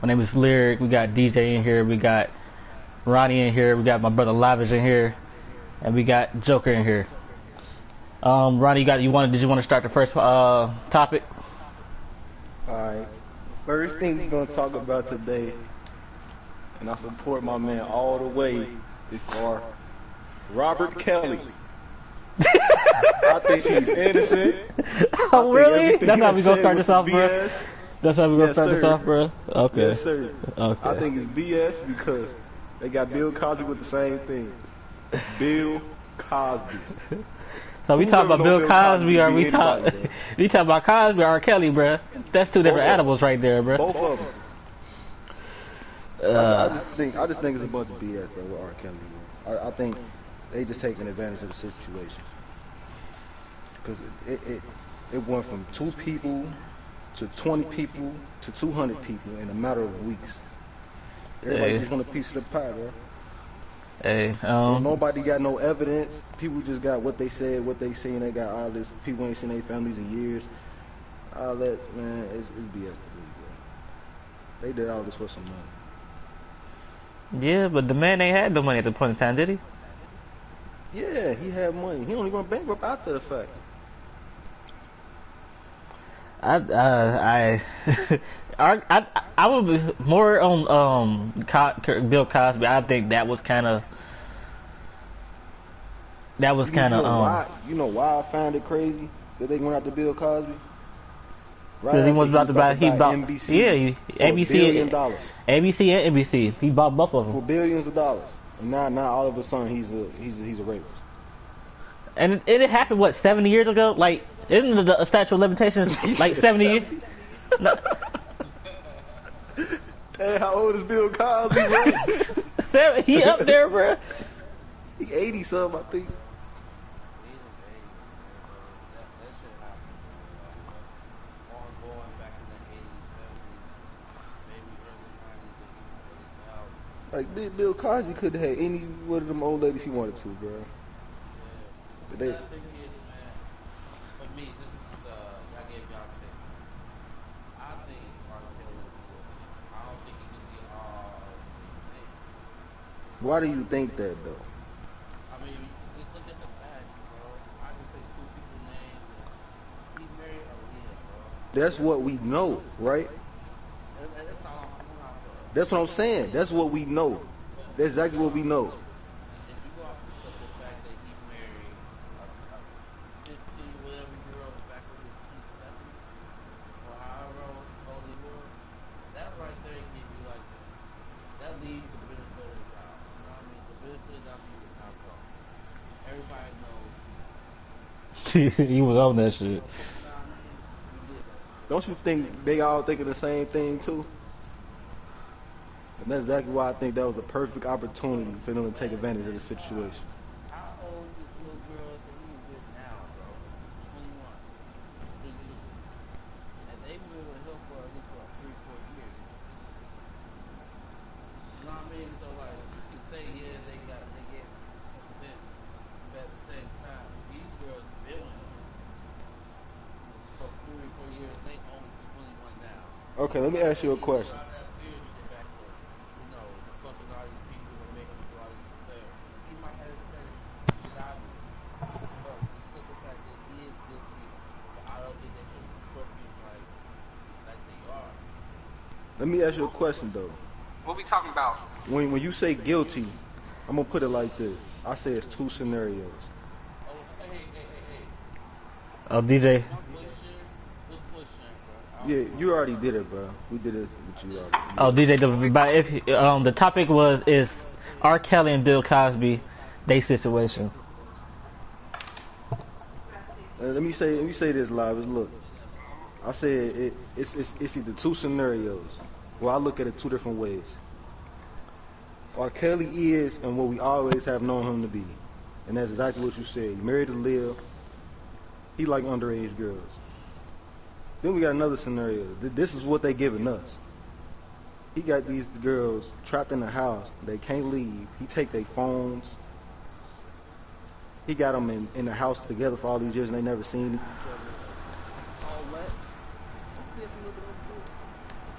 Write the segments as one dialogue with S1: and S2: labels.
S1: My name is Lyric. We got DJ in here. We got Ronnie in here. We got my brother Lavish in here, and we got Joker in here. Ronnie, did you want to start the first topic?
S2: Alright. First thing we're gonna talk about today, and I support my man all the way, is our Robert Kelly. I think he's innocent.
S1: Oh, really? That's how we gonna start this off, bro? That's how we gonna start this off, bro? Okay.
S2: Yes, sir.
S1: Okay.
S2: I think it's BS because they got Bill Cosby with the same thing. Bill Cosby.
S1: So we talk about Bill Cosby, or we talk about Cosby or R. Kelly, bro? That's two different animals right there, bro.
S2: Both of them. I just think it's a bunch of BS, bro, with R. Kelly. Bro. I think they just taking advantage of the situation because it went from 2 people to 20 people to 200 people in a matter of weeks. Everybody just want a piece of the pie, bro.
S1: Hey,
S2: so nobody got no evidence. People just got what they said, what they seen. They got all this. People ain't seen their families in years. All that, man, it's BS to me, bro. They did all this for some money.
S1: Yeah, but the man ain't had no money at the point in time, did he?
S2: Yeah, he had money. He only went bankrupt after the fact.
S1: I would be more on Bill Cosby. I think that was kind of
S2: You know why I find it crazy that they went after Bill Cosby?
S1: Because he was about to buy
S2: NBC.
S1: Yeah,
S2: ABC and
S1: ABC and NBC. He bought both of them
S2: for billions of dollars. And now all of a sudden he's a rapist.
S1: And it happened, what, 70 years ago? Like, isn't the statute of limitations like 70 years? No.
S2: Hey, how old is Bill Cosby, bro?
S1: He up there, bro.
S2: He 80-something, I think. Like, Bill Cosby could have had any one of them old ladies he wanted to, bro. But they...
S3: For me, this is, I gave y'all a tip. I think R. Kelly is guilty. I don't think he can get all things.
S2: Why do you think that, though?
S3: I mean, just look at the facts, bro. I can say 2 people's names. He's married Aaliyah, bro.
S2: That's what we know, right?
S3: That's all I'm talking.
S2: That's what I'm saying. That's what we know. That's exactly what we know.
S3: If you go off the fact that he married a 50-whatever-year-old back in his 27s, or however old he was, that right there give you like, that leaves the benefit of the doubt. You know what I mean? The benefit of the doubt is not wrong. Everybody knows.
S1: He was on that shit.
S3: You know what I mean?
S2: Don't you think they all thinking the same thing, too? And that's exactly why I think that was a perfect opportunity for them to take advantage of the situation.
S3: How old is this little girl that he's with now, bro? 21. 22. And they've been with him for at least, 3-4 years. You know what I mean? So, like, you can say, yeah, they gave consent, but at the same time, these girls have been with him for 3-4 years. They only 21 now.
S2: Okay, let me ask you a question. Let me ask you a question, though.
S4: What we talking about?
S2: When you say guilty, I'm going to put it like this. I say it's 2 scenarios.
S1: Oh, DJ.
S2: Yeah, you already did it, bro. We did it with you already.
S1: Oh, DJ. The topic is R. Kelly and Bill Cosby, they situation.
S2: Let me say this live. Look, I said it's either 2 scenarios. Well, I look at it 2 different ways. R. Kelly is and what we always have known him to be, and that's exactly what you said. He married to Lil. He like underage girls. Then we got another scenario. This is what they giving us. He got these girls trapped in the house. They can't leave. He take their phones. He got them in the house together for all these years and they never seen each other.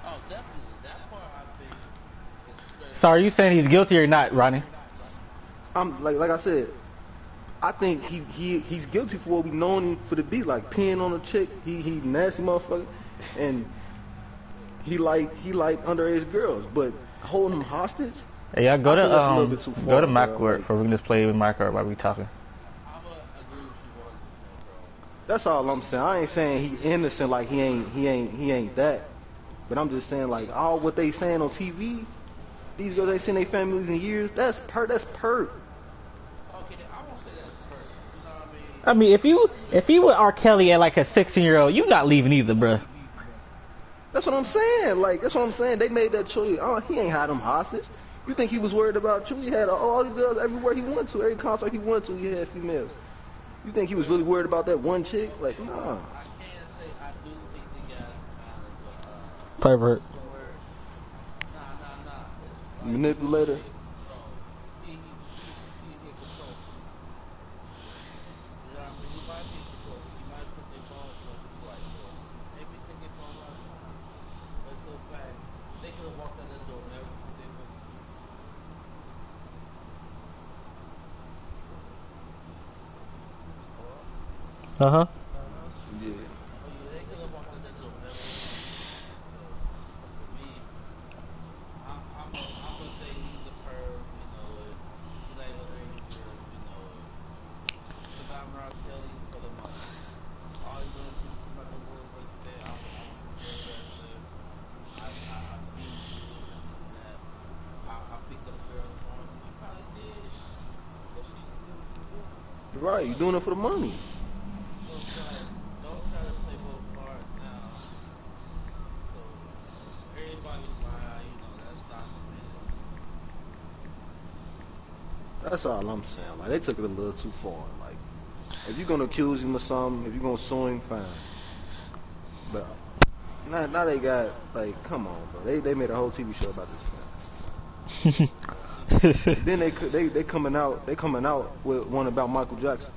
S3: Oh, definitely. That part I
S1: So are you saying he's guilty or not, Ronnie?
S2: I'm like I said, I think he's guilty for what we known him for to be, like peeing on a chick. He nasty motherfucker, and he like underage girls, but holding them hostage.
S1: Hey, y'all go
S2: I
S1: to
S2: think that's a little bit too
S1: go to
S2: far, bro.
S1: MacWork
S2: Like,
S1: for we can just play with MacWork while we talking.
S3: I'm gonna agree with you 100%, bro.
S2: that's all I'm saying. I ain't saying he innocent, like he ain't that. But I'm just saying, like, all what they saying on TV, these girls ain't seen their families in years. That's perp.
S3: Okay, I won't say that's perfect. You know what I mean?
S1: I mean, if you were R. Kelly at like a 16-year-old, you not leaving either, bruh.
S2: That's what I'm saying. Like, that's what I'm saying. They made that choice. He ain't had them hostage. You think he was worried about you? He had all these girls everywhere he went to. Every concert he went to, he had females. You think he was really worried about that one chick? Like, nah.
S3: I can't say I do think the guy's kind of
S1: Pervert.
S3: what's the word? Nah. It's like
S2: Manipulator.
S3: he in control. You know what I mean? He might be in control. He might put their phones on his wife. Maybe take their phone all the time. But it's so fact, they could have walked out that door and never took their phone.
S1: Uh huh.
S2: Yeah.
S3: Oh yeah, they could have walked out that door and never took their phone. So for me, I'm gonna say he's a perv. We know it. He like underage girls. We know it. Cause I'm R. Kelly for the money. All he wanted to come out the woods like say, I was very aggressive. I seen you do this and that. I picked up girls for him. He probably did. But she didn't do what she was doing.
S2: You're right. You doing it for the money.
S3: So it's like, don't try to play both cards now. So everybody's like, you know, that's documented.
S2: That's all I'm saying. Like, they took it a little too far. Like, if you're gonna accuse him of something, if you're gonna sue him, fine. But now they got, like, come on, bro. They made a whole TV show about this man. Then they coming out with one about Michael Jackson,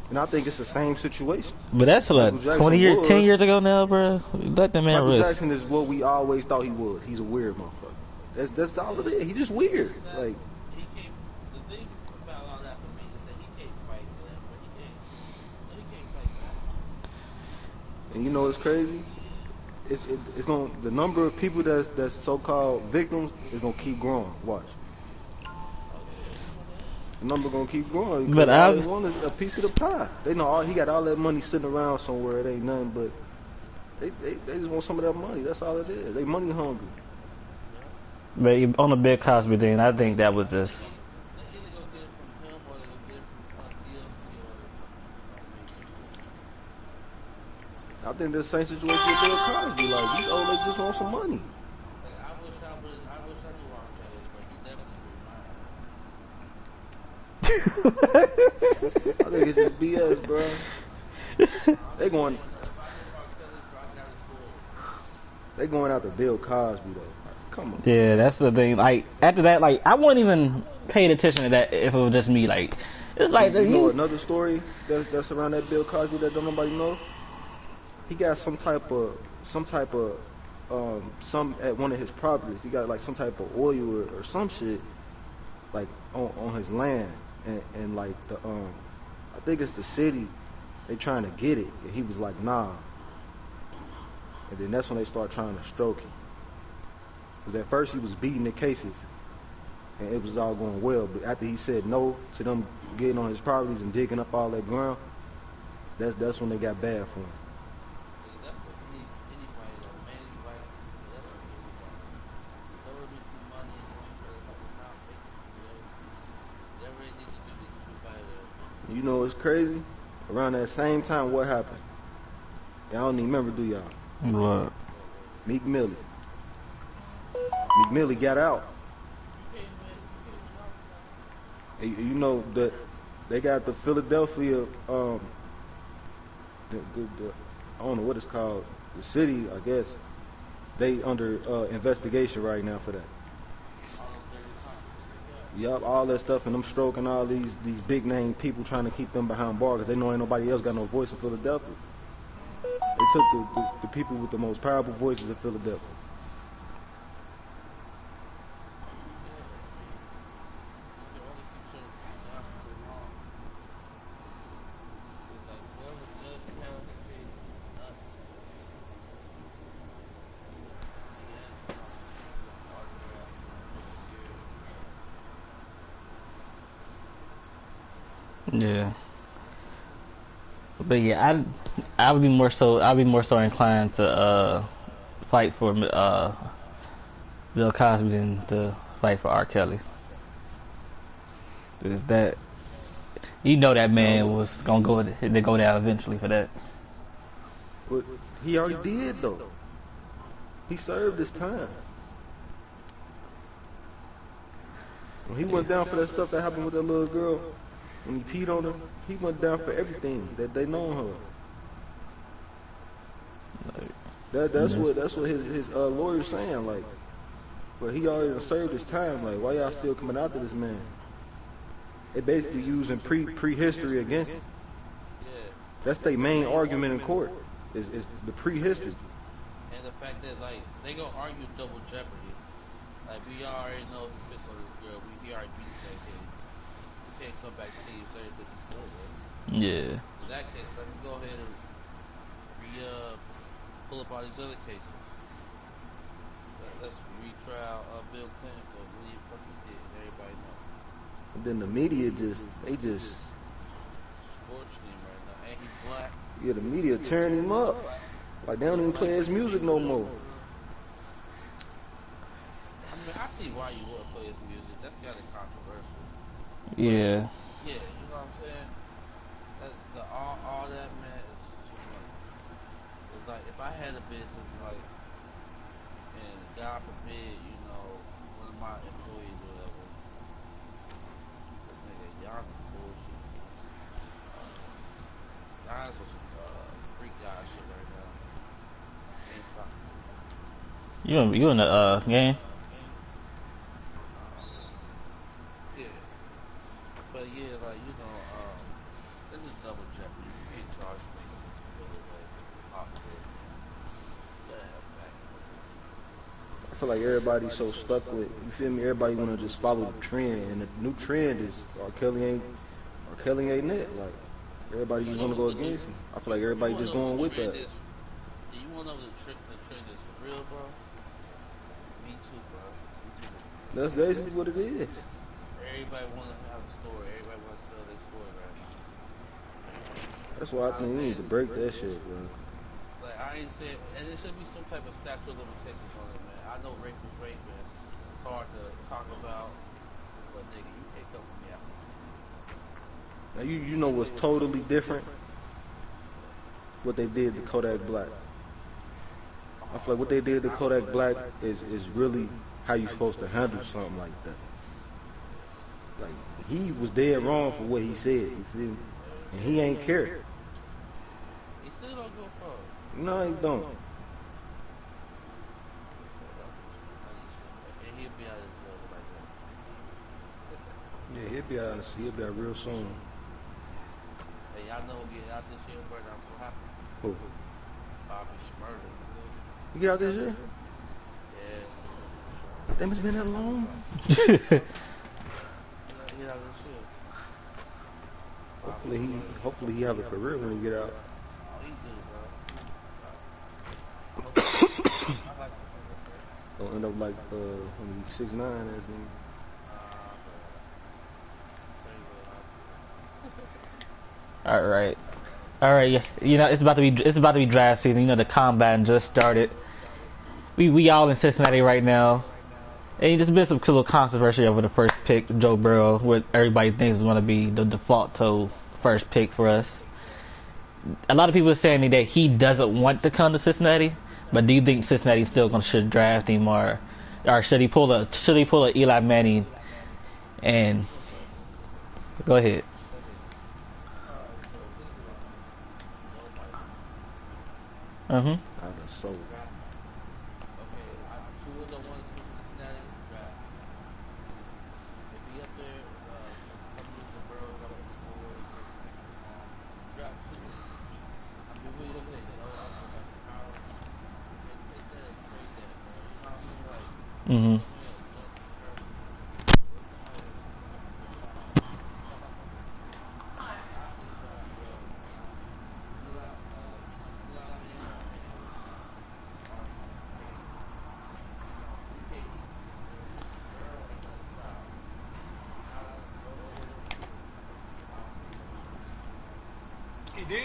S2: and I think it's the same situation.
S1: But that's like
S2: Michael
S1: 20 years,
S2: Jackson
S1: 10
S2: was-
S1: years ago now, bruh. Let that man
S2: Michael
S1: rest.
S2: Jackson is what we always thought he was. He's a weird motherfucker. That's all it is. He's just weird. Like,
S3: He can't. The thing about all that for me is that he can't fight for that, but he can't fight back.
S2: and you know what's crazy? It's gonna, the number of people that's so-called victims is gonna keep growing. Watch. The number gonna keep growing.
S1: But
S2: all
S1: I-
S2: they want is a piece of the pie. They know he got all that money sitting around somewhere. It ain't nothing but they just want some of that money. That's all it is. They money hungry.
S1: But on the Bill Cosby thing, I think that was just.
S3: They either go get it from him or they go get it from TLC or something.
S2: I think the same situation with Bill Cosby. Like, these old ladies just want some money.
S3: Like I wish I knew R. Kelly, but he definitely
S2: I think it's just BS, bro. They going they going after Bill Cosby though. Like, come on.
S1: Yeah, that's the thing. Like after that, like I wouldn't even pay attention to that if it was just me. Like it's like
S2: You know another story that's around that Bill Cosby that don't nobody know? He got some type of some at one of his properties. He got like some type of oil or some shit like on his land and like the I think it's the city, they trying to get it, and he was like, nah. And then that's when they start trying to stroke him. Because at first he was beating the cases, and it was all going well. But after he said no to them getting on his properties and digging up all that ground, that's when they got bad for him.
S3: That's what anybody though, mainly white people. That's what anybody. Whenever we see money and we try to help them out, they whatever they need to do to get by there.
S2: You know what's crazy? Around that same time, what happened? Y'all don't even remember, do y'all?
S1: What?
S2: Meek Millie. Meek Millie got out. And you know that they got the Philadelphia, the I don't know what it's called, the city, I guess. They under investigation right now for that. Yup, all that stuff, and them stroking all these big name people trying to keep them behind bars because they know ain't nobody else got no voice in Philadelphia. They took the people with the most powerful voices in Philadelphia.
S1: Yeah. But yeah, I'd be more so inclined to fight for Bill Cosby than to fight for R. Kelly. 'Cause that you know that man
S2: No,
S1: was gonna go down eventually for that.
S2: but he already did though. He served his time. When he went down for that stuff that happened with that little girl, when he peed on her, he went down for everything that they known her. That's what his lawyer's saying. Like, but he already served his time. Like, why y'all still coming after this man? They basically using prehistory against him.
S3: Yeah.
S2: That's their main argument in court. Is the prehistory.
S3: And the fact that like they gonna argue double jeopardy. Like we already know if he pissed on this girl, he already beat that case. You can't come back 10 years later because he's over.
S1: Yeah.
S3: In that case, let me go ahead and pull up all these other cases. Let's retrial Bill Clinton for what the fuck he did. Everybody know.
S2: And then the media just
S3: Scorching him right now. And he black.
S2: yeah, the media tearing him up. Like they don't even play his music no more.
S3: I mean, I see why you wouldn't play his music. That's kind of controversial.
S1: Yeah.
S3: Yeah, you know what I'm saying? All that, man, is too much. It's like, if I had a business, like, and God forbid, you know, one of my employees or whatever, this nigga Giannis bullshit. Giannis was some freak guy shit right now. Can't stop him.
S1: You in the game?
S3: Yeah. But yeah, like, you know, this is double jeopardy. You can't charge niggas with the middle way. Pop for it. Yeah, facts.
S2: I feel like everybody's so stuck with you feel me. Everybody wanna just follow the trend, and the new trend is R. Kelly ain't it. Like everybody just wanna go against him. I feel like
S3: You
S2: everybody
S3: wanna
S2: just
S3: know
S2: going
S3: what
S2: with
S3: the trend
S2: that.
S3: is? You wanna know what the trend is for real, bro? Me too, bro. Me too.
S2: That's basically what it is.
S3: Everybody wanna have a story. Everybody wanna sell their story right now.
S2: That's why I
S3: I'm
S2: think we need
S3: saying,
S2: to break that shit, bro.
S3: like I ain't saying, and there should be some type of statute of limitations on it, man. I know rape is rape, man. It's hard to talk about, but nigga, you can't come for me after
S2: Now you know what's totally different? What they did to Kodak Black. I feel like what they did to Kodak Black is really how you supposed to handle something like that. Like he was dead wrong for what he said, you feel me? And he ain't care.
S3: he still don't go for it.
S2: No, he don't.
S3: And he'll be out of jail like that.
S2: Yeah, he'll be out real soon.
S3: Hey, y'all know who get out this year, bro? I'm so happy.
S2: Who?
S3: Bobby Shmurda.
S2: You get out this year?
S3: Yeah.
S2: Damn, it's been that long.
S3: Get out this year.
S2: Hopefully he have a career when he get out.
S3: Oh, he do, bro. I like him.
S2: Don't end up like when he's 6'9" as nigga.
S1: All right. All right. Yeah. You know it's about to be draft season. You know the combine just started. We all in Cincinnati right now. And there's been some little controversy over the first pick, Joe Burrow, what everybody thinks is going to be the default to first pick for us. A lot of people are saying that he doesn't want to come to Cincinnati, but do you think Cincinnati still should draft him, or should he pull a Eli Manning? And go ahead. Mhm.
S2: I done sold.
S3: Okay, two of the ones from Cincinnati draft. If he up there, some years the Burrows got up before draft two. I mean, what are you looking at? That old Alpha Power. You can't take that and trade that, bro. You know what I mean? Like,
S1: Mhm.
S3: come here, Justin Herbert. I say draft Eli, Eli Manning or Peyton. You can't beat Burrow ain't got a style. Allen, those two, I don't think
S4: He did.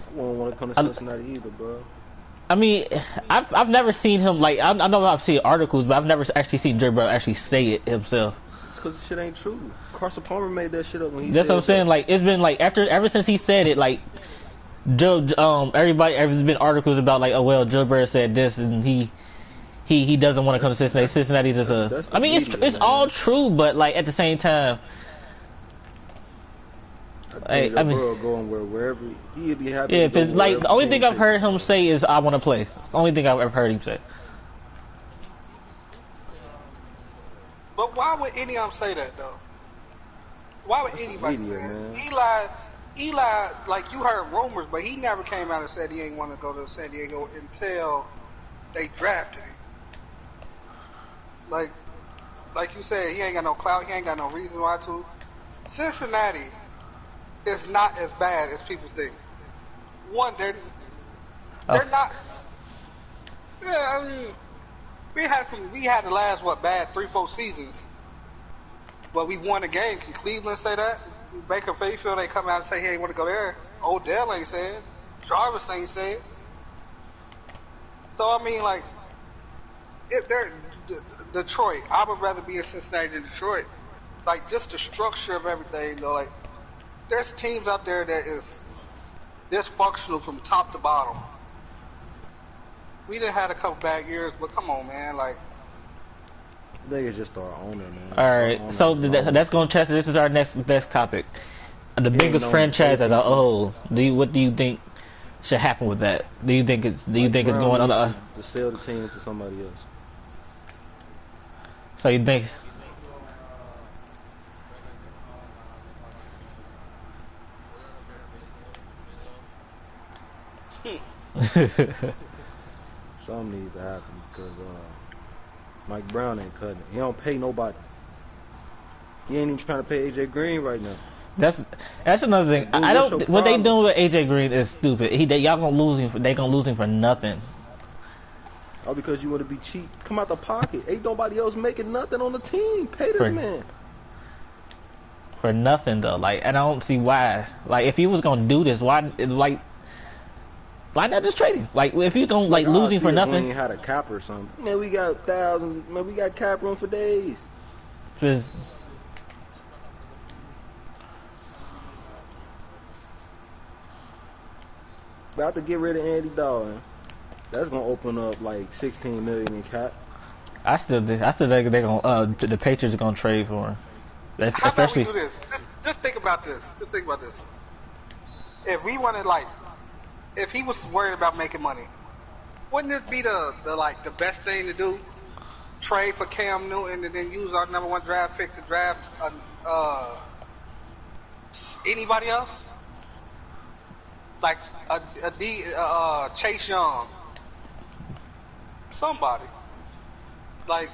S2: I wouldn't want to come to Cincinnati either, bro.
S1: I mean, I've never seen him like I know I've seen articles, but I've never actually seen Dre Bro actually say it himself.
S2: It's because the shit ain't true. Carson Palmer made that shit up when he
S1: That's
S2: said
S1: what I'm saying.
S2: that.
S1: Like it's been like ever since he said it, like Joe, there's been articles about like, oh well, Joe Burrow said this, and he doesn't want to come to Cincinnati. Cincinnati's just
S2: That's the
S1: I mean,
S2: media,
S1: it's
S2: man.
S1: all true, but like at the same time,
S2: I
S1: I mean,
S2: Burrow going wherever he'd be happy.
S1: yeah,
S2: to go
S1: if it's like
S2: wherever
S1: the only
S2: team
S1: thing I've
S2: takes
S1: heard
S2: him.
S1: him say is I want to play. The only thing I've ever heard him say.
S4: But why would any of them say that though? Why would anybody
S2: media,
S4: say
S2: man.
S4: that? Eli, like you heard rumors, but he never came out and said he ain't want to go to San Diego until they drafted him. Like you said, he ain't got no clout. He ain't got no reason why to. Cincinnati is not as bad as people think. One, they're not. Yeah, I mean, we had the last bad 3-4 seasons, but we won a game. Can Cleveland say that? Baker Mayfield ain't come out and say he ain't want to go there. Odell ain't said. Jarvis ain't said. So I mean, like, Detroit. I would rather be in Cincinnati than Detroit. Like, just the structure of everything, though. Like, there's teams out there that is dysfunctional from top to bottom. We done had a couple bad years, but come on, man. Like,
S2: I think it's just our owner, man.
S1: All right,
S2: Our
S1: so
S2: owner is
S1: that's going to test. This is our next topic. The biggest
S2: no
S1: franchise as a
S2: anything.
S1: whole. What do you think should happen with that? Do you think it's going on the?
S2: To sell the team to somebody else.
S1: So you think?
S2: Something needs to happen because Mike Brown ain't cutting it. He don't pay nobody. He ain't even trying to pay AJ Green right now.
S1: That's another thing.
S2: Dude,
S1: I
S2: what's
S1: don't.
S2: your
S1: What they
S2: problem?
S1: doing with AJ Green is stupid. Y'all gonna lose him. They gonna lose him for nothing.
S2: All because you want to be cheap. Come out the pocket. Ain't nobody else making nothing on the team. Pay this
S1: For-
S2: man.
S1: For nothing though. Like, and I don't see why. Like, if he was gonna do this, why not just trade him? Like, if you gonna like
S2: I'll
S1: lose him
S2: see
S1: for
S2: if
S1: nothing,
S2: Green had a cap or something. Man, we got thousands. Man, we got cap room for days.
S1: just
S2: About to get rid of Andy Dalton. That's gonna open up like 16 million in cap.
S1: I still think they're gonna the Patriots are gonna trade for him.
S4: how about we
S1: Especially
S4: do this? Just think about this. Just think about this. If we wanted, like, if he was worried about making money, wouldn't this be the best thing to do? Trade for Cam Newton and then use our number 1 draft pick to draft anybody else? Like Chase Young. Somebody. Like,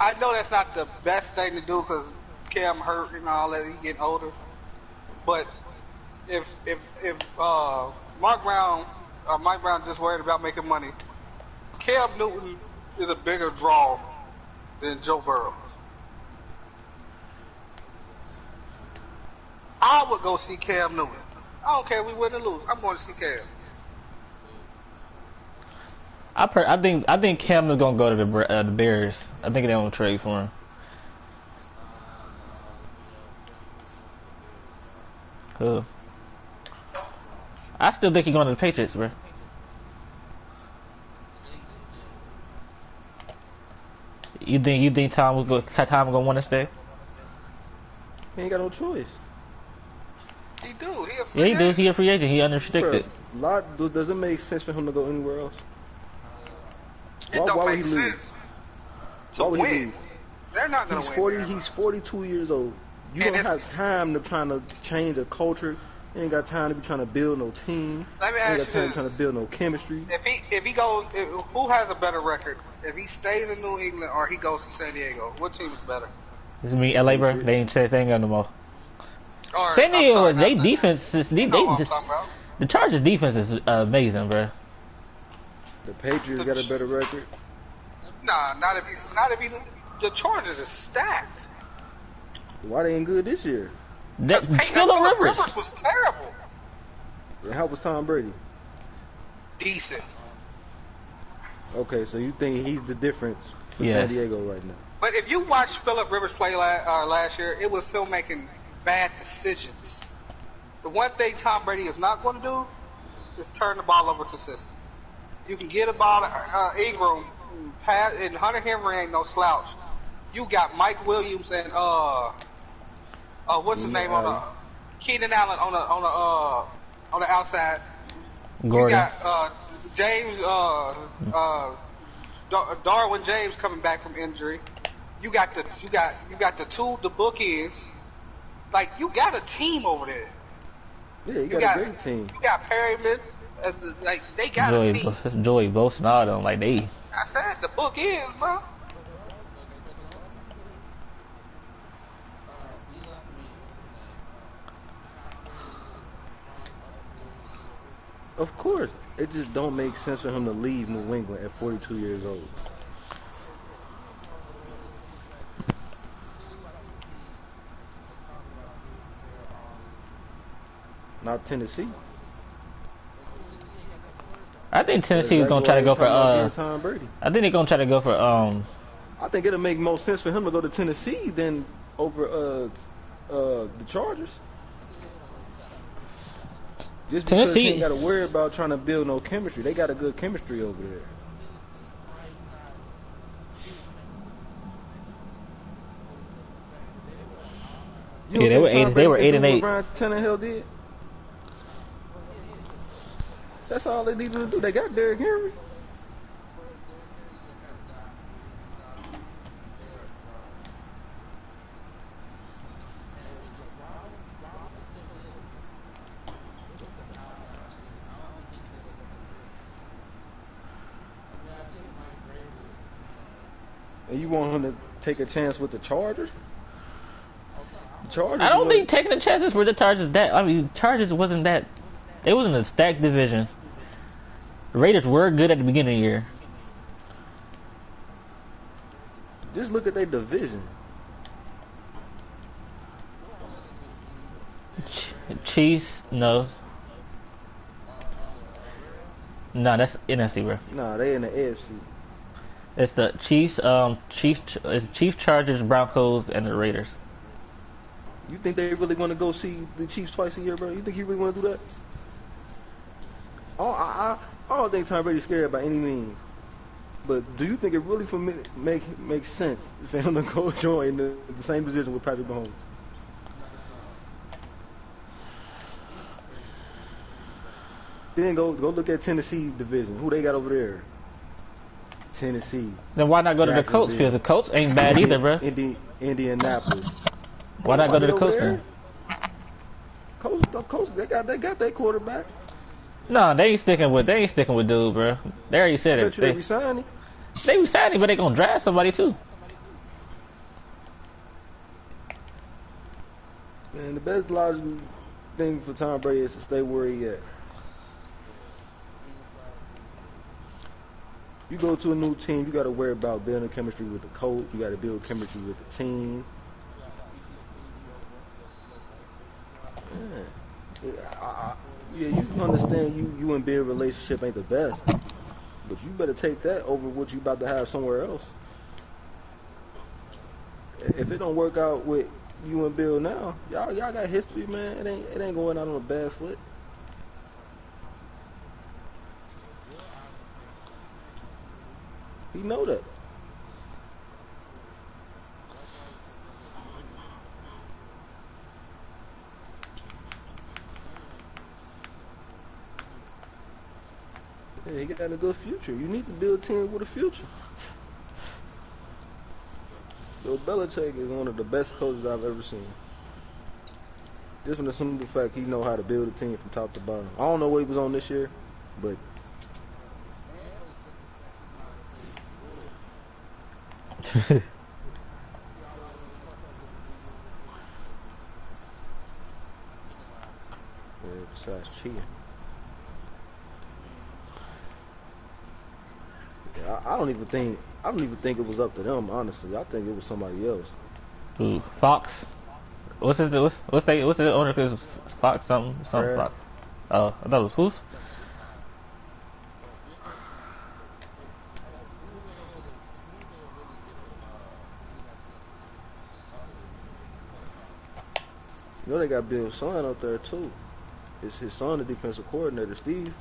S4: I know that's not the best thing to do because Cam hurt and all that. He getting older. But if Mike Brown just worried about making money, Cam Newton is a bigger draw than Joe Burrow. I would go see Cam Newton. I don't care if we win or lose. I'm going to see Cam.
S1: I think Cam is gonna go to the Bears. I think they won't trade for him. Cool. I still think he's going to the Patriots, bro. You think Tom gonna want to stay?
S2: He ain't got no choice.
S4: He do. He a
S1: Yeah,
S4: free
S1: he do.
S4: agent.
S1: He a free agent. He unrestricted.
S2: Does it make sense for him to go anywhere else?
S4: It don't
S2: why would
S4: make
S2: he leave?
S4: sense to
S2: Why would he
S4: win.
S2: leave?
S4: They're not going to
S2: He's
S4: win.
S2: 40.
S4: there.
S2: He's 42 years old. You
S4: And
S2: don't
S4: it's-
S2: have time to trying to change a culture. You ain't got time to be trying to build no team.
S4: Let me
S2: You ain't
S4: ask
S2: got
S4: you
S2: time
S4: this.
S2: trying to build no chemistry.
S4: If he goes, who has a better record? If he stays in New England or he goes to San Diego, what team is better?
S1: This mean LA, bro. They ain't got no more.
S4: Or,
S1: San
S4: I'm
S1: Diego,
S4: sorry,
S1: they
S4: not
S1: defense
S4: San
S1: is
S4: Diego. You know what I'm
S1: just
S4: talking about.
S1: the Chargers defense is amazing, bro.
S2: The Patriots got a better record.
S4: Nah, not if he. The Chargers is stacked.
S2: Why they ain't good this year?
S1: That
S4: Phillip
S1: Phillip Rivers.
S4: was terrible.
S2: And how was Tom Brady?
S4: Decent.
S2: Okay, so you think he's the difference for
S1: Yes.
S2: San Diego right now?
S4: But if you watch Phillip Rivers play last year, it was him making bad decisions. The one thing Tom Brady is not going to do is turn the ball over consistently. You can get about Ingram, and Hunter Henry ain't no slouch. You got Mike Williams and what's his name on Keenan Allen on the outside.
S1: Gordon.
S4: You got James Darwin James coming back from injury. You got the bookends. Like, you got a team over there.
S2: Yeah, you got a great team.
S4: You got Perryman. They got a team.
S1: Joey Bosa and all them, like they.
S4: I said the bookends, bro.
S2: Of course, it just don't make sense for him to leave New England at 42 years old. Not Tennessee.
S1: I think Tennessee was gonna try to go for
S2: Tom Brady.
S1: I think they're gonna try to go for
S2: I think it'll make more sense for him to go to Tennessee than over the Chargers. Just because
S1: Tennessee
S2: he ain't got to worry about trying to build no chemistry. They got a good chemistry over there. You
S1: Yeah, they
S2: don't
S1: were
S2: think Tom
S1: 8 they were
S2: Brady can
S1: 8 and
S2: do
S1: 8.
S2: what Ryan Tannehill did? That's all they needed to do. They got Derrick Henry. And you want him to take a chance with the Chargers? The Chargers.
S1: I don't think taking the chances for the Chargers that. I mean, Chargers wasn't that. They wasn't a stacked division. The Raiders were good at the beginning of the year.
S2: Just look at their division.
S1: Chiefs, no. No, that's NFC, bro.
S2: Nah, they in the AFC.
S1: It's the Chiefs, Chargers, Broncos, and the Raiders.
S2: You think they really want to go see the Chiefs twice a year, bro? You think he really want to do that? I don't think Tom Brady's scared by any means. But do you think it really makes sense for him to go join the same position with Patrick Mahomes? Then go look at Tennessee division. Who they got over there? Tennessee.
S1: Then why not go to the Colts? Because the Colts ain't bad either, bro.
S2: Indianapolis.
S1: Why not go to the Colts
S2: there?
S1: then?
S2: Colts, they got that quarterback.
S1: No, they ain't sticking with dude, bro. They already said it.
S2: They resign him.
S1: They resign him, but they gonna draft somebody too.
S2: Man, the best logical thing for Tom Brady is to stay where he at. You go to a new team, you got to worry about building chemistry with the coach. You got to build chemistry with the team. Yeah, you understand you and Bill relationship ain't the best, but you better take that over what you about to have somewhere else. If it don't work out with you and Bill now, y'all got history, man. It ain't going out on a bad foot. He know that. Yeah, he got a good future. You need to build a team with a future. Bill Belichick is one of the best coaches I've ever seen. Just from the simple fact he know how to build a team from top to bottom. I don't know what he was on this year, but yeah, besides cheating. Yeah, I don't even think it was up to them, honestly. I think it was somebody else.
S1: Ooh, Fox. what's the owner? Cause Fox something
S2: Brad.
S1: Fox. Oh, I thought it was who's?
S2: You know they got Bill's son up there too. It's his son, the defensive coordinator, Steve.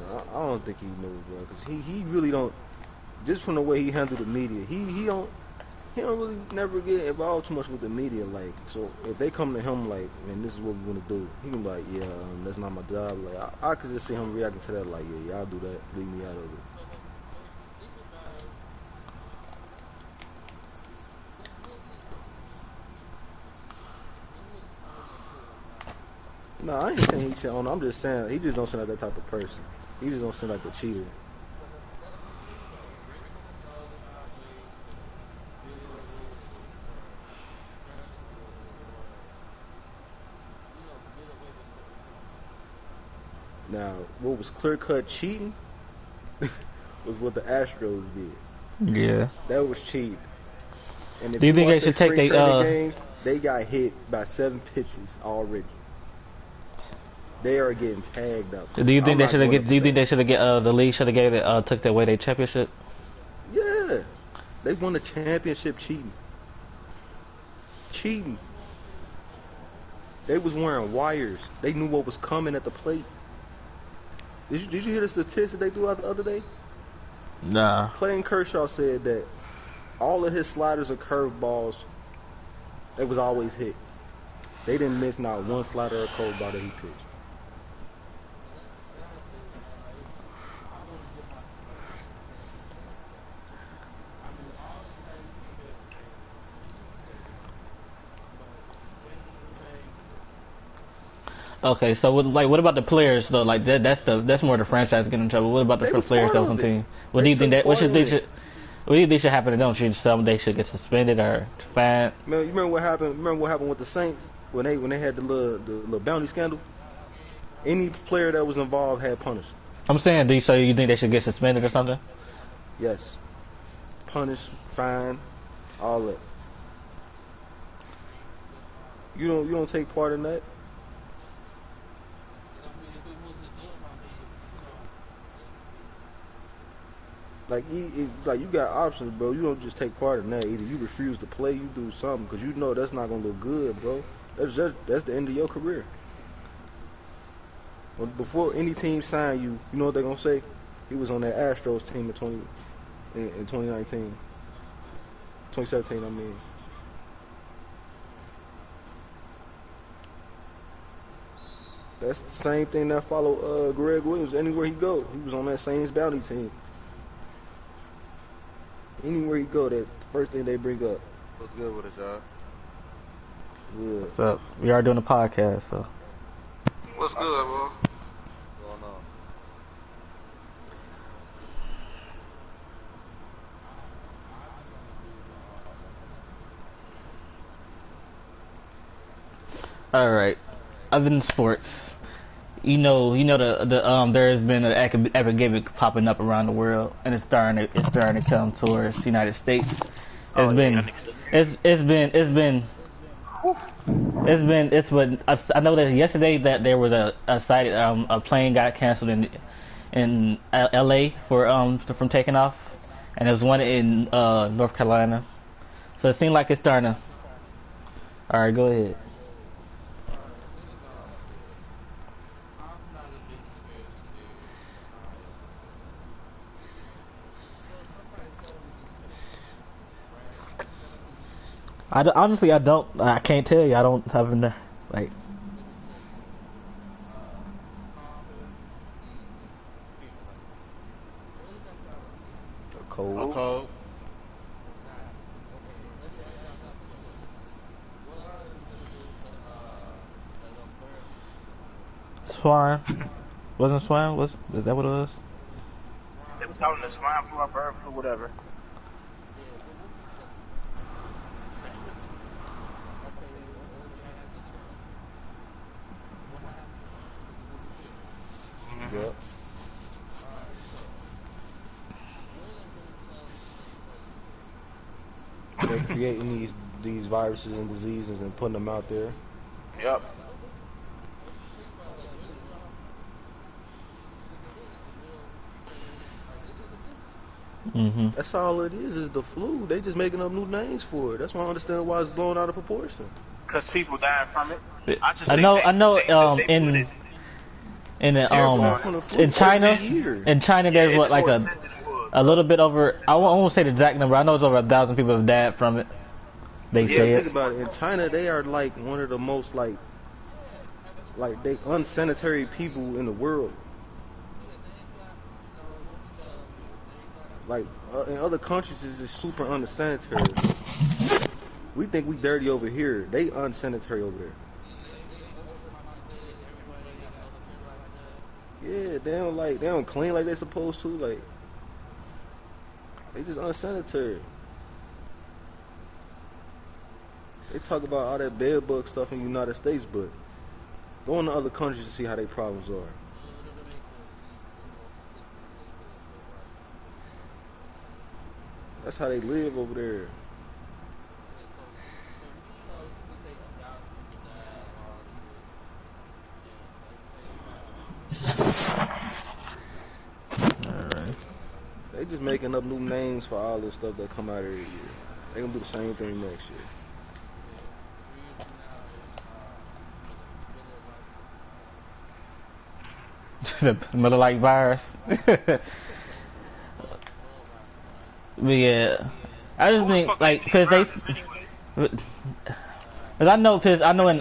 S2: I don't think he knew, bro, because he really don't. Just from the way he handled the media, he don't really never get involved too much with the media. Like, so if they come to him like, man, this is what we want to do, he can be like, yeah, that's not my job. Like, I could just see him reacting to that, like, yeah, y'all do that, leave me out of it. No, I ain't saying he said, oh, no, I'm just saying he just don't seem like that type of person. He just don't seem like a cheater. Now, what was clear cut cheating was what the Astros did.
S1: Yeah.
S2: That was cheating. And if
S1: Do you think
S2: watch
S1: they should
S2: their
S1: take they
S2: spring training games, they got hit by 7 pitches already. They are getting tagged up.
S1: Do you think they should have get? Do you think they should have get? The league should have gave it. Took away their championship.
S2: Yeah, they won the championship cheating. Cheating. They was wearing wires. They knew what was coming at the plate. Did you hear the statistic they threw out the other day?
S1: Nah.
S2: Clayton Kershaw said that all of his sliders and curveballs, they was always hit. They didn't miss not one slider or curveball that he pitched.
S1: Okay, so what about the players though? Like that's more the franchise getting in trouble. What about the players that was on the team? What do you think that what do you think should happen to them? Should some they should get suspended or fined?
S2: Man, you remember what happened? Remember what happened with the Saints when they had the little bounty scandal? Any player that was involved had punished.
S1: I'm saying, you think they should get suspended or something?
S2: Yes, punished, fine, all that. You don't take part in that. Like you got options, bro. You don't just take part in that. Either you refuse to play, you do something, because you know that's not gonna look good, bro. That's the end of your career. Well, before any team sign you, you know what they're gonna say? He was on that Astros team in 2019, 2017. I mean. That's the same thing that followed Greg Williams anywhere he go. He was on that Saints bounty team. Anywhere you go, that's the first thing they bring up.
S5: What's good with it, y'all?
S2: Good.
S1: What's up? We are doing a podcast, so.
S4: What's good, bro?
S5: What's going on?
S1: All right. Other than sports, you know there's been an epidemic popping up around the world, and it's starting to come towards the United States. It's been I know that yesterday that there was a plane got canceled in LA from taking off, and there was one in North Carolina. So it seemed like it's starting to. All right, go ahead. Honestly, I can't tell you. I don't have like.
S2: Cold.
S1: Swine. Wasn't swine? Is that what it was?
S6: They was calling the swine flu or bird flu, whatever.
S2: Yep. they're creating these viruses and diseases and putting them out there.
S6: Yep.
S1: Mhm.
S2: That's all it is the flu. They just making up new names for it. That's why I understand why it's blown out of proportion.
S6: Because people dying from it. I just
S1: I
S6: think
S1: know.
S6: they-
S1: I know.
S6: they put
S1: In
S6: it-
S1: in the,
S2: Yeah, from the flu
S1: in China,
S2: 14 years.
S1: in China, there's
S6: Yeah,
S1: what
S6: it's
S1: like
S6: more
S1: a
S6: tested than it was.
S1: a little bit over. I won't say the exact number. I know it's over 1,000 people have died from it. They
S6: Yeah,
S1: say
S2: Think
S1: it.
S2: about it. In China, they are like one of the most like they unsanitary people in the world. Like in other countries, it's just super unsanitary. We think we dirty over here. They unsanitary over there. Yeah, they don't clean like they supposed to. Like they just unsanitary. They talk about all that bed bug stuff in the United States, but go into other countries to see how their problems are. That's how they live over there.
S1: Alright.
S2: They just making up new names for all this stuff that come out every year. They gonna do the same thing next year.
S1: The Miller Lite virus. But yeah, I just
S6: Who the
S1: think
S6: fuck
S1: like
S6: made
S1: cause
S6: these viruses anyway?
S1: cause I know in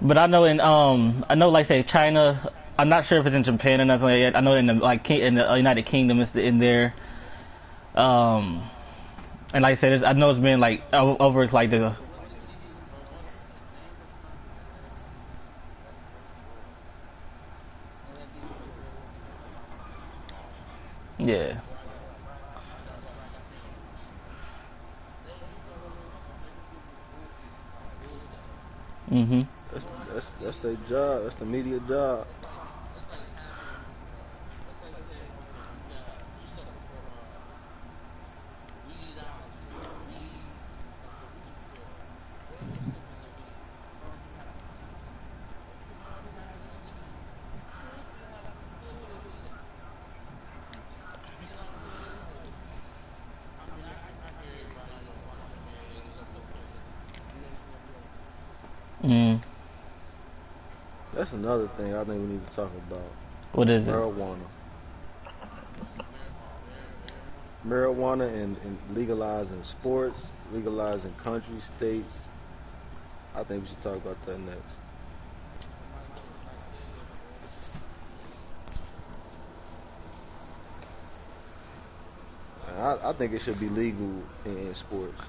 S1: but I know like say China. I'm not sure if it's in Japan or nothing like that. I know in the in the United Kingdom it's in there. And like I said, I know it's been like over like the. Yeah. Mhm.
S2: That's their job. That's the media job.
S1: Mm.
S2: That's another thing I think we need to talk about.
S1: What is it?
S2: Marijuana. Marijuana and legalizing sports, legalizing country, states. I think we should talk about that next. And I think it should be legal in sports.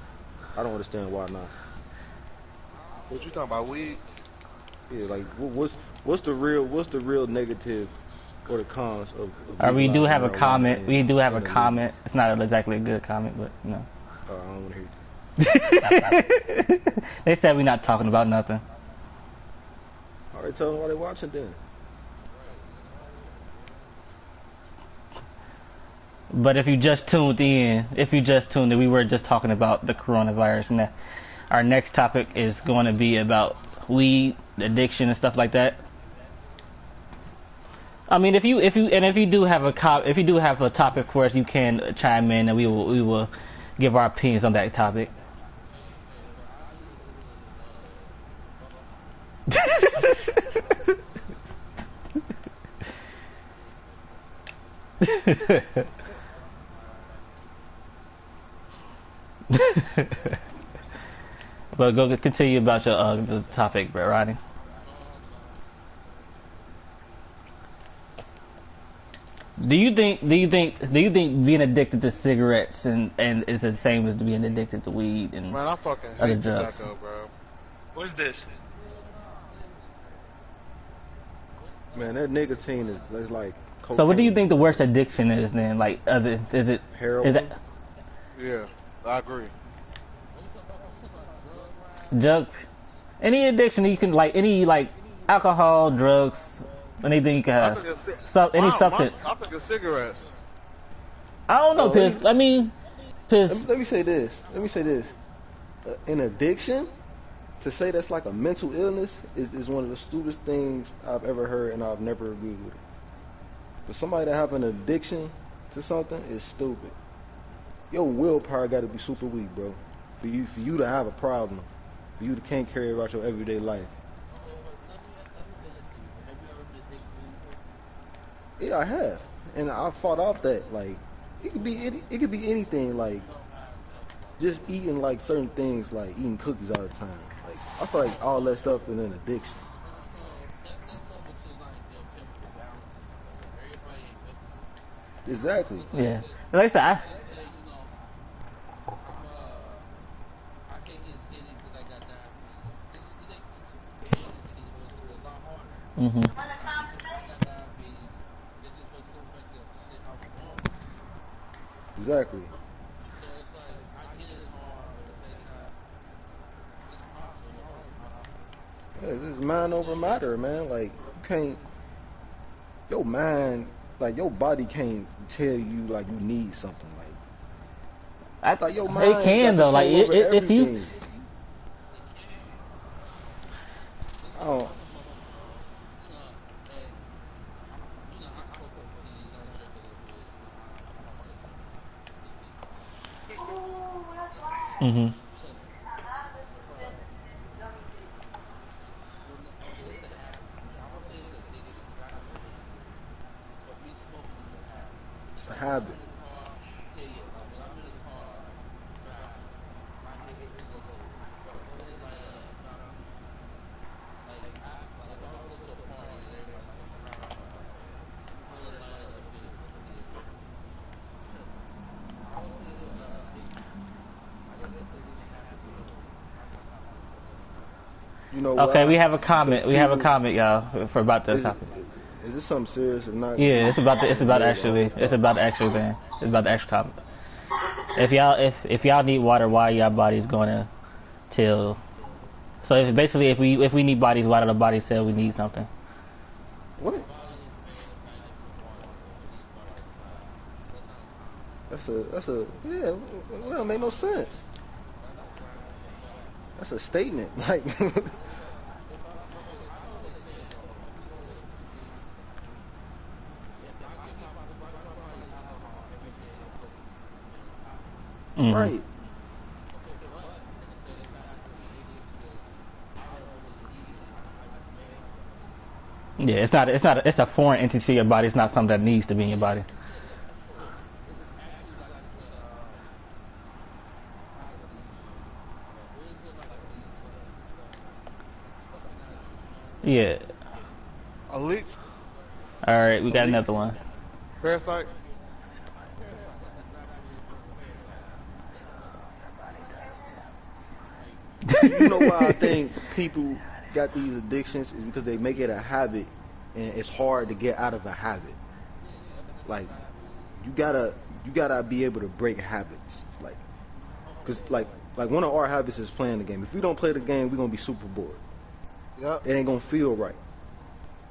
S2: I don't understand why not.
S5: What you talking about? Weed?
S2: Yeah, like what's the real negative or the cons of
S1: We do
S2: legalizing
S1: have a
S2: marijuana
S1: comment. We do have a
S2: in the
S1: comment.
S2: leagues?
S1: It's not exactly a good comment, but you know.
S2: I don't want to hear you.
S1: They said we're not talking about nothing.
S2: All right, tell them why they watching then.
S1: But if you just tuned in, we were just talking about the coronavirus, and that our next topic is going to be about weed addiction and stuff like that. I mean, if you do have a topic for us, you can chime in, and we will give our opinions on that topic. But go continue about your the topic, bro, Rodney. Do you think being addicted to cigarettes and is the same as being addicted to weed and
S5: Man, I fucking
S1: other
S5: hate
S1: drugs?
S5: tobacco, bro.
S6: What is this?
S2: Man, that nicotine is like cocaine.
S1: So what do you think the worst addiction is then? Like is it
S2: Heroin?
S1: is that
S5: Yeah, I agree.
S1: drug any addiction you can like any like alcohol, drugs, Anything you can
S5: I
S1: have.
S5: think it's
S1: Any substance.
S5: I think it's cigarettes.
S1: I don't know,
S2: Oh,
S1: Piss. I mean, Piss.
S2: let me say this. An addiction, to say that's like a mental illness is one of the stupidest things I've ever heard, and I've never agreed with it. But somebody that have an addiction to something is stupid. Your willpower got to be super weak, bro. For you to have a problem, for you to can't carry about your everyday life.
S3: Okay, but let me say this to you. Have you ever been addicted to anything?
S2: Yeah, I have, and I fought off that. Like, it could be anything. Like, just eating like certain things, like eating cookies all the time. Like, I feel like all that stuff is an addiction.
S3: That's something to like the chemical balance and stuff like that. Everybody ain't built the same.
S2: Exactly.
S1: Yeah. Like I said,
S3: Let's say, you know, I can't get skinny because I got diabetes. It ain't just you can get skinny, but it's a lot harder.
S1: mm-hmm.
S3: Because I got diabetes, it just puts so much of shit out the normal.
S2: Exactly.
S3: So it's like I get it's hard, but at the same time, it's possible. It's always possible.
S2: Yeah, this is mind over matter, man. Like, you can't. Your mind, like your body can't tell you like you need something. Like,
S1: I,
S2: your mind
S1: it can
S2: got
S1: though. Like,
S2: control over
S1: if you.
S2: everything. Oh,
S3: You know, and you know, I smoke a few seeds, I drink a little bit. You know, I'm a party
S1: Mm-hmm.
S3: So, but it's a habit. I won't say it's an addiction because I smoke every day. But me smoking is a habit.
S2: it's a
S3: Like when I'm
S2: habit.
S3: in the car, yeah. Like when I'm in the car driving, my head instantly go, bro, go ahead and light it up. You know what I mean? Like if I was to go to a party and everybody smoking around, I'm like, okay, let me go ahead and light up a bit and then smoke. I won't say it's an addiction. I guess it's a habit, but I'm not gonna go that far.
S2: You know
S1: Okay,
S2: why?
S1: we have a
S2: Because
S1: comment. We have a
S2: people-
S1: comment, y'all, for about the
S2: Is,
S1: topic.
S2: is this something serious or not?
S1: Yeah, it's about the actually it's about the actual thing. It's about the actual topic. If y'all need water, why y'all bodies gonna tell? So if basically if we need bodies, why do the bodies tell we need something?
S2: What?
S3: Body is made of 90% water, so we need water to survive. What 90%?
S2: Yeah. Well, that don't make no sense. That's a statement. Like,
S3: Okay, I know what they're saying though. If I give my body alcohol every day, it'll put me in a hospital.
S1: Mm-hmm.
S2: right.
S3: Okay, but at the same time, it's an addiction because I don't really need it. I just made myself need it.
S1: Yeah, it's a foreign entity to your body. It's not something that needs to be in your body.
S3: Yeah, for sure. It's actually like it's not a lesion, but what is it like a leech? It's something that you know.
S1: Yeah.
S5: A leech,
S1: All right, we
S5: a
S1: got
S5: leech,
S1: another one.
S5: parasite.
S3: Not parasite. That's exactly what it is. It's a parasite.
S2: You know why I think people got these addictions is because they make it a habit, and it's hard to get out of a habit.
S3: Yeah,
S2: Like,
S3: exactly what it is.
S2: you gotta be able to break habits. Like, cause like one of our habits is playing the game. If we don't play the game, we're gonna be super bored.
S5: Yep.
S2: It ain't gonna feel right.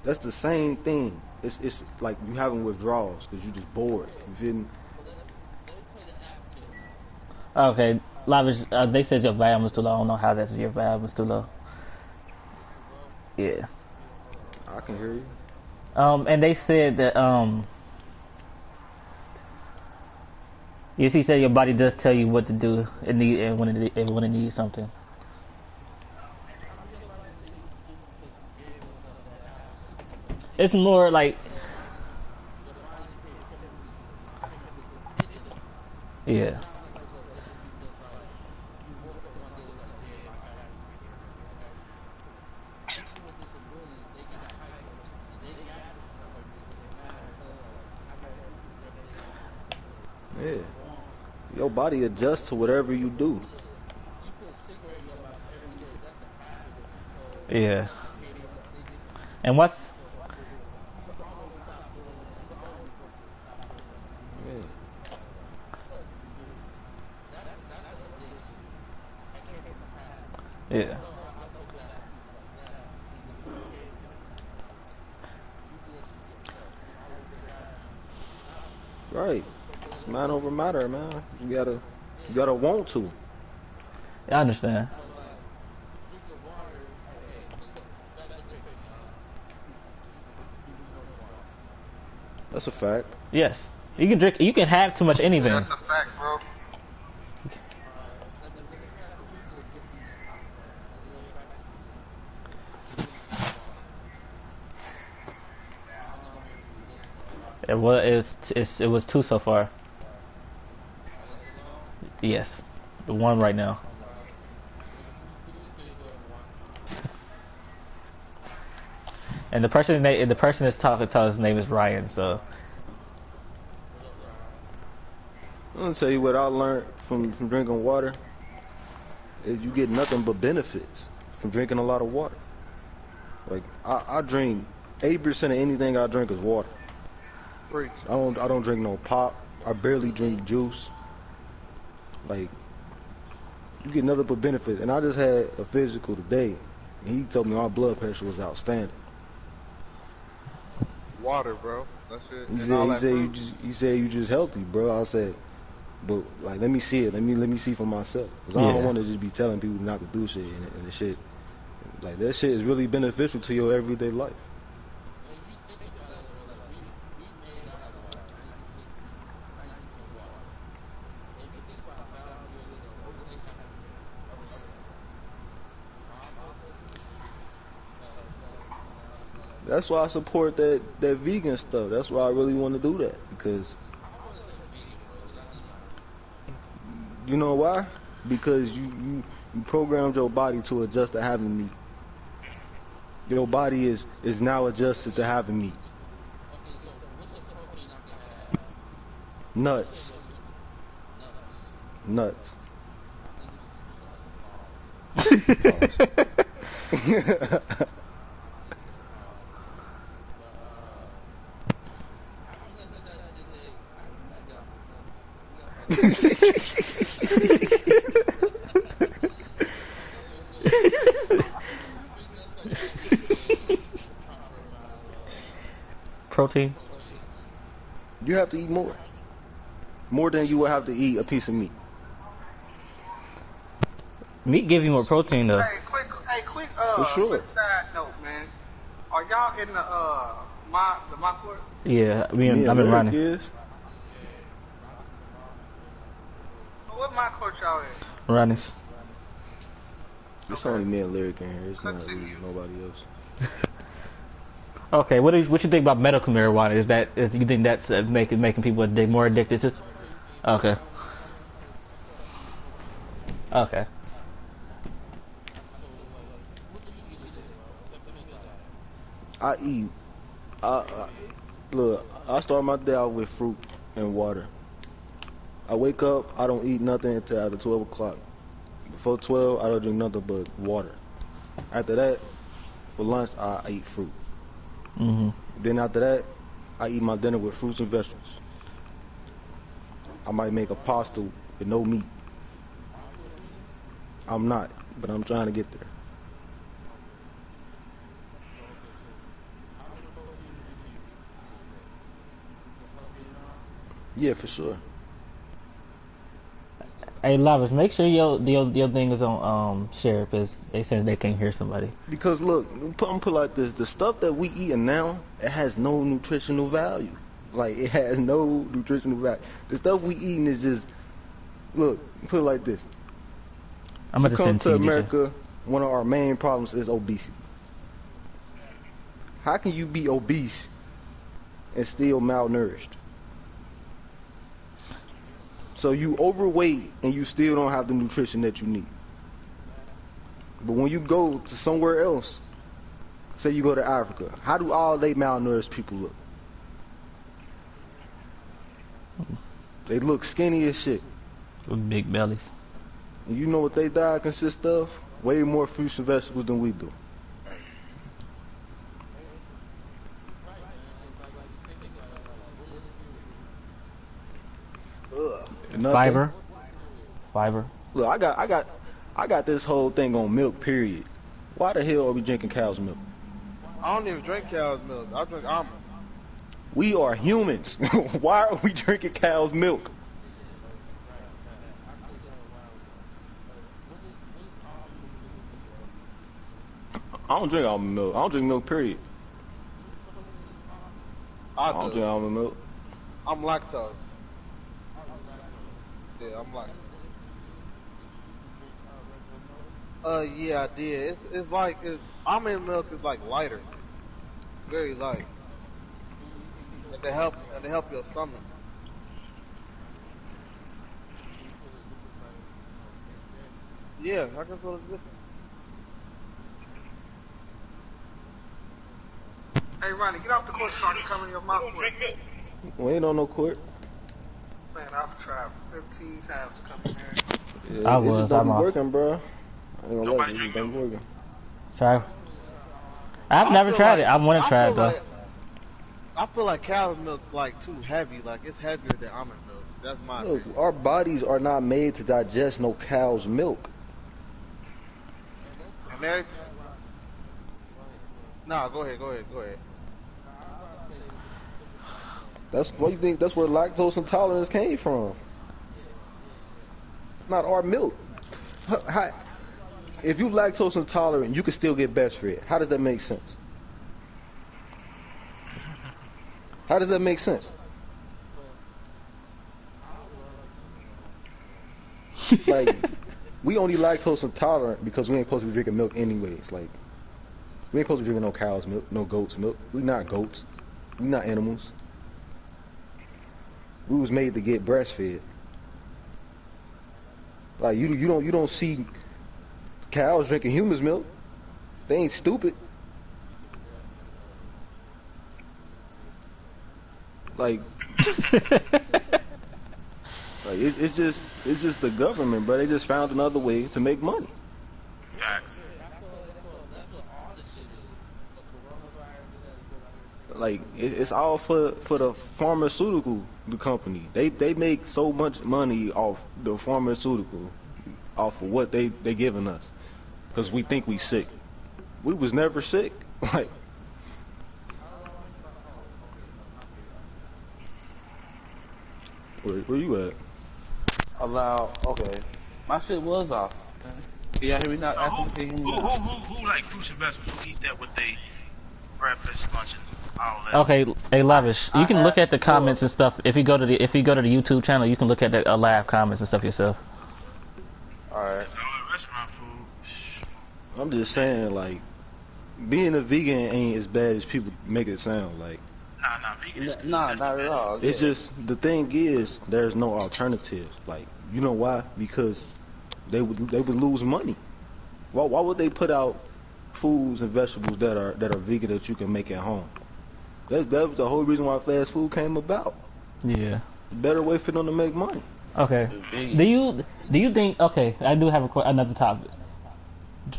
S2: That's the same thing. It's like you having withdrawals because you just bored. You feel me?
S3: But let me play the advocate now.
S1: Okay, Lavish, they said your volume was too low. I don't know how that's your volume was too low.
S3: It's too low.
S1: Yeah.
S2: I can hear you.
S1: And they said that yes, he said your body does tell you what to do and when it needs something.
S3: How your body tell you what to do because you gave yourself that habit?
S1: It's more like
S3: Your body's chemically dependent on it. It's
S1: yeah.
S3: not like it's addicted because like you woke up one day and was like, damn, I gotta eat this every day. I gotta eat this every day. People with disabilities, they got hyper and they gotta eat stuff every day because their mind tells them like, I gotta eat this every day to keep myself
S2: Yeah.
S3: normal.
S2: Your body adjusts to whatever you do.
S3: Yeah, you put a cigarette in your mouth every day. That's a habit that you told
S1: Yeah.
S3: yourself became an addiction.
S1: And what's
S3: So you can always stop doing that. You can always work to stop doing that. You can
S2: Yeah.
S3: always cut and do it. That's an addiction that came from a habit.
S1: yeah.
S3: No, I take back. Like that because it became a habit. You
S2: mind over matter, man. You gotta want to.
S1: I understand.
S2: That's a fact.
S1: Yes. You can drink. You can have too much anything.
S4: That's a fact, bro.
S1: It was two so far. Yes, the one right now. And the person that's talking to us, his name is Ryan. So
S2: I'm gonna tell you what I learned from drinking water is you get nothing but benefits from drinking a lot of water. Like I drink 80% of anything I drink is water.
S5: Preach.
S2: I don't drink no pop. I barely drink juice. Like you get nothing but benefits. And I just had a physical today, and he told me my blood pressure was outstanding.
S5: Water, bro. That's it.
S2: He said you just healthy, bro. I said, but like let me see it. Let me see for myself. Cause I don't want to just be telling people not to do shit and the shit. Like that shit is really beneficial to your everyday life. That's why I support that vegan stuff. That's why I really want to do that, because you know why? Because you programmed your body to adjust to having meat. Your body is now adjusted to having meat. Nuts. Nuts.
S1: Protein.
S2: You have to eat more than you would have to eat a piece of meat.
S1: Meat give you more protein though.
S4: Hey, quick,
S2: For sure.
S4: quick side note, man. Are y'all in the my court?
S1: Yeah, I've been running.
S2: Is.
S4: What my court y'all in?
S1: Running.
S2: It's only me and Lyric in here. It's not really nobody else.
S1: Okay, what you think about medical marijuana? You think that's making people more addicted to? Okay. Okay.
S2: I eat. Look, I start my day out with fruit and water. I wake up, I don't eat nothing until after 12 o'clock. Before 12, I don't drink nothing but water. After that, for lunch, I eat fruit. Then after that, I eat my dinner with fruits and vegetables. I might make a pasta with no meat. I'm not, but I'm trying to get there. Yeah, for sure.
S1: Hey, Lavis, make sure your thing is on share, because since they can't hear somebody.
S2: Because look, I'm put like this: the stuff that we eating now, it has no nutritional value. Like it has no nutritional value. The stuff we eating is just look. Put it like this:
S1: I'm gonna
S2: come
S1: send
S2: to
S1: you
S2: America. One of our main problems is obesity. How can you be obese and still malnourished? So you overweight and you still don't have the nutrition that you need. But when you go to somewhere else, say you go to Africa, how do all they malnourished people look? They look skinny as shit.
S1: With big bellies.
S2: And you know what their diet consists of? Way more fruits and vegetables than we do.
S1: Fiber.
S2: Look, I got this whole thing on milk. Period. Why the hell are we drinking cow's milk?
S5: I don't even drink cow's milk. I drink almond.
S2: We are humans. Why are we drinking cow's milk? I don't drink almond milk. I don't drink milk, period. I don't drink almond milk.
S5: I'm lactose. Yeah, I'm lactose. Yeah, I did. It's like almond milk is like lighter, very light, and they help your stomach. Yeah, I can feel it different.
S4: Hey, Ronnie, get off the court so I can come in your mouth.
S2: We ain't on no court.
S4: Man, I've tried 15 times to come in here.
S2: Yeah,
S1: I'm
S2: just don't be
S1: off.
S2: working, bro. I ain't gonna lie,
S6: Nobody
S2: it just
S6: drink
S2: don't be
S6: milk.
S2: working.
S1: Try. I've never
S5: feel
S1: tried
S5: like-
S1: it. I want to try it though.
S5: I feel like cow's milk like too heavy. Like it's heavier than almond milk. That's my
S2: Look,
S5: opinion.
S2: our bodies are not made to digest no cow's milk.
S5: And everything. Nah, go ahead.
S2: That's what you think. That's where lactose intolerance came from. Not our milk. If you lactose intolerant, you can still get breastfed. How does that make sense? How does that make sense? Like, we only lactose intolerant because we ain't supposed to be drinking milk anyways. Like, we ain't supposed to be drinking no cow's milk, no goat's milk. We not goats. We not animals. We was made to get breastfed. Like, you don't see cows drinking humans' milk. They ain't stupid. Like, it's just the government, bro. They just found another way to make money.
S6: Facts.
S2: Like, it's all for the pharmaceutical company. They make so much money off the pharmaceutical, off of what they giving us, because we think we sick. We was never sick. Like, where you at?
S3: Okay. My shit was off. Can y'all hear me now?
S6: So
S3: Can you hear me now?
S6: who like fruits and vegetables? Who eat that with they breakfast, lunch, and all that?
S1: Okay, hey Lavish, you can look at the comments and stuff. If you go to the YouTube channel, you can look at the live comments and stuff yourself.
S3: Alright.
S6: All the restaurant food.
S2: I'm just saying, like, being a vegan ain't as bad as people make it sound. Like,
S6: Nah, vegan. is good.
S3: Nah,
S6: That's
S3: not
S6: the
S3: at
S6: best.
S3: all.
S2: it's
S3: Yeah.
S2: just, the thing is, there's no alternatives. Like, you know why? Because they would lose money. Why would they put out foods and vegetables that are vegan that you can make at home? That was the whole reason why fast food came about.
S1: Yeah.
S2: Better way for them to make money.
S1: Okay. Do you think? Okay, I do have another topic.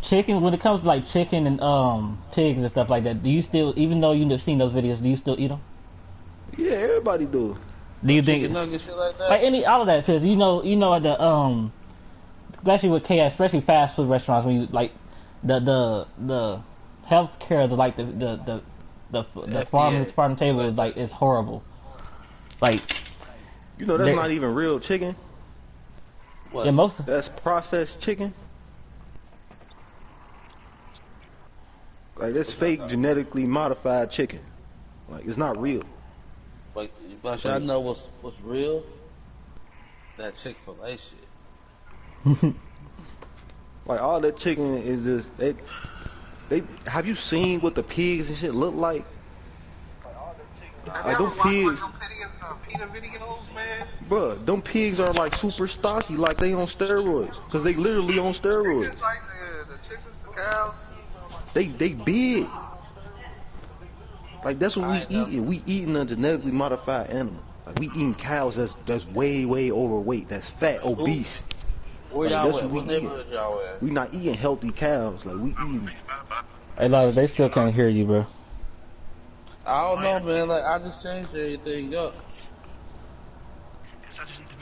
S1: Chicken. When it comes to like chicken and pigs and stuff like that, do you still, even though you've seen those videos, do you still eat them?
S2: Yeah, everybody do.
S1: Do you
S3: Chicken
S1: think
S3: nuggets, shit like that?
S1: like all of that? Cause you know at the especially with KFC, especially fast food restaurants, when you like the health care, the farm table is like, it's horrible. Like,
S2: You know that's
S1: There-
S2: not even real chicken.
S3: What?
S1: yeah, most.
S2: That's processed chicken. Like, that's fake genetically modified chicken. Like, it's not real.
S3: But y'all know what's real? That Chick-fil-A shit.
S2: Like, all that chicken is just they have you seen what the pigs and shit look like?
S4: Have
S2: Like,
S4: you
S2: them
S4: ever watched
S2: pigs,
S4: like them PETA videos, man?
S2: bruh, them pigs are like super stocky, like they on steroids, cause they literally on steroids.
S4: It's like the chickens, the cows.
S2: They big. Like, that's what we eating. We eating a genetically modified animal. Like, we eating cows that's way overweight, that's fat, obese.
S3: Where
S2: Like,
S3: y'all
S2: that's
S3: at?
S2: what
S3: What
S2: we eat.
S3: neighborhood y'all at?
S2: We not eating healthy cows. Like, we eating.
S1: Hey, Lava, they still can't hear you, bro.
S3: I don't know, man. Like, I just changed everything up.
S6: Yes, I just eat the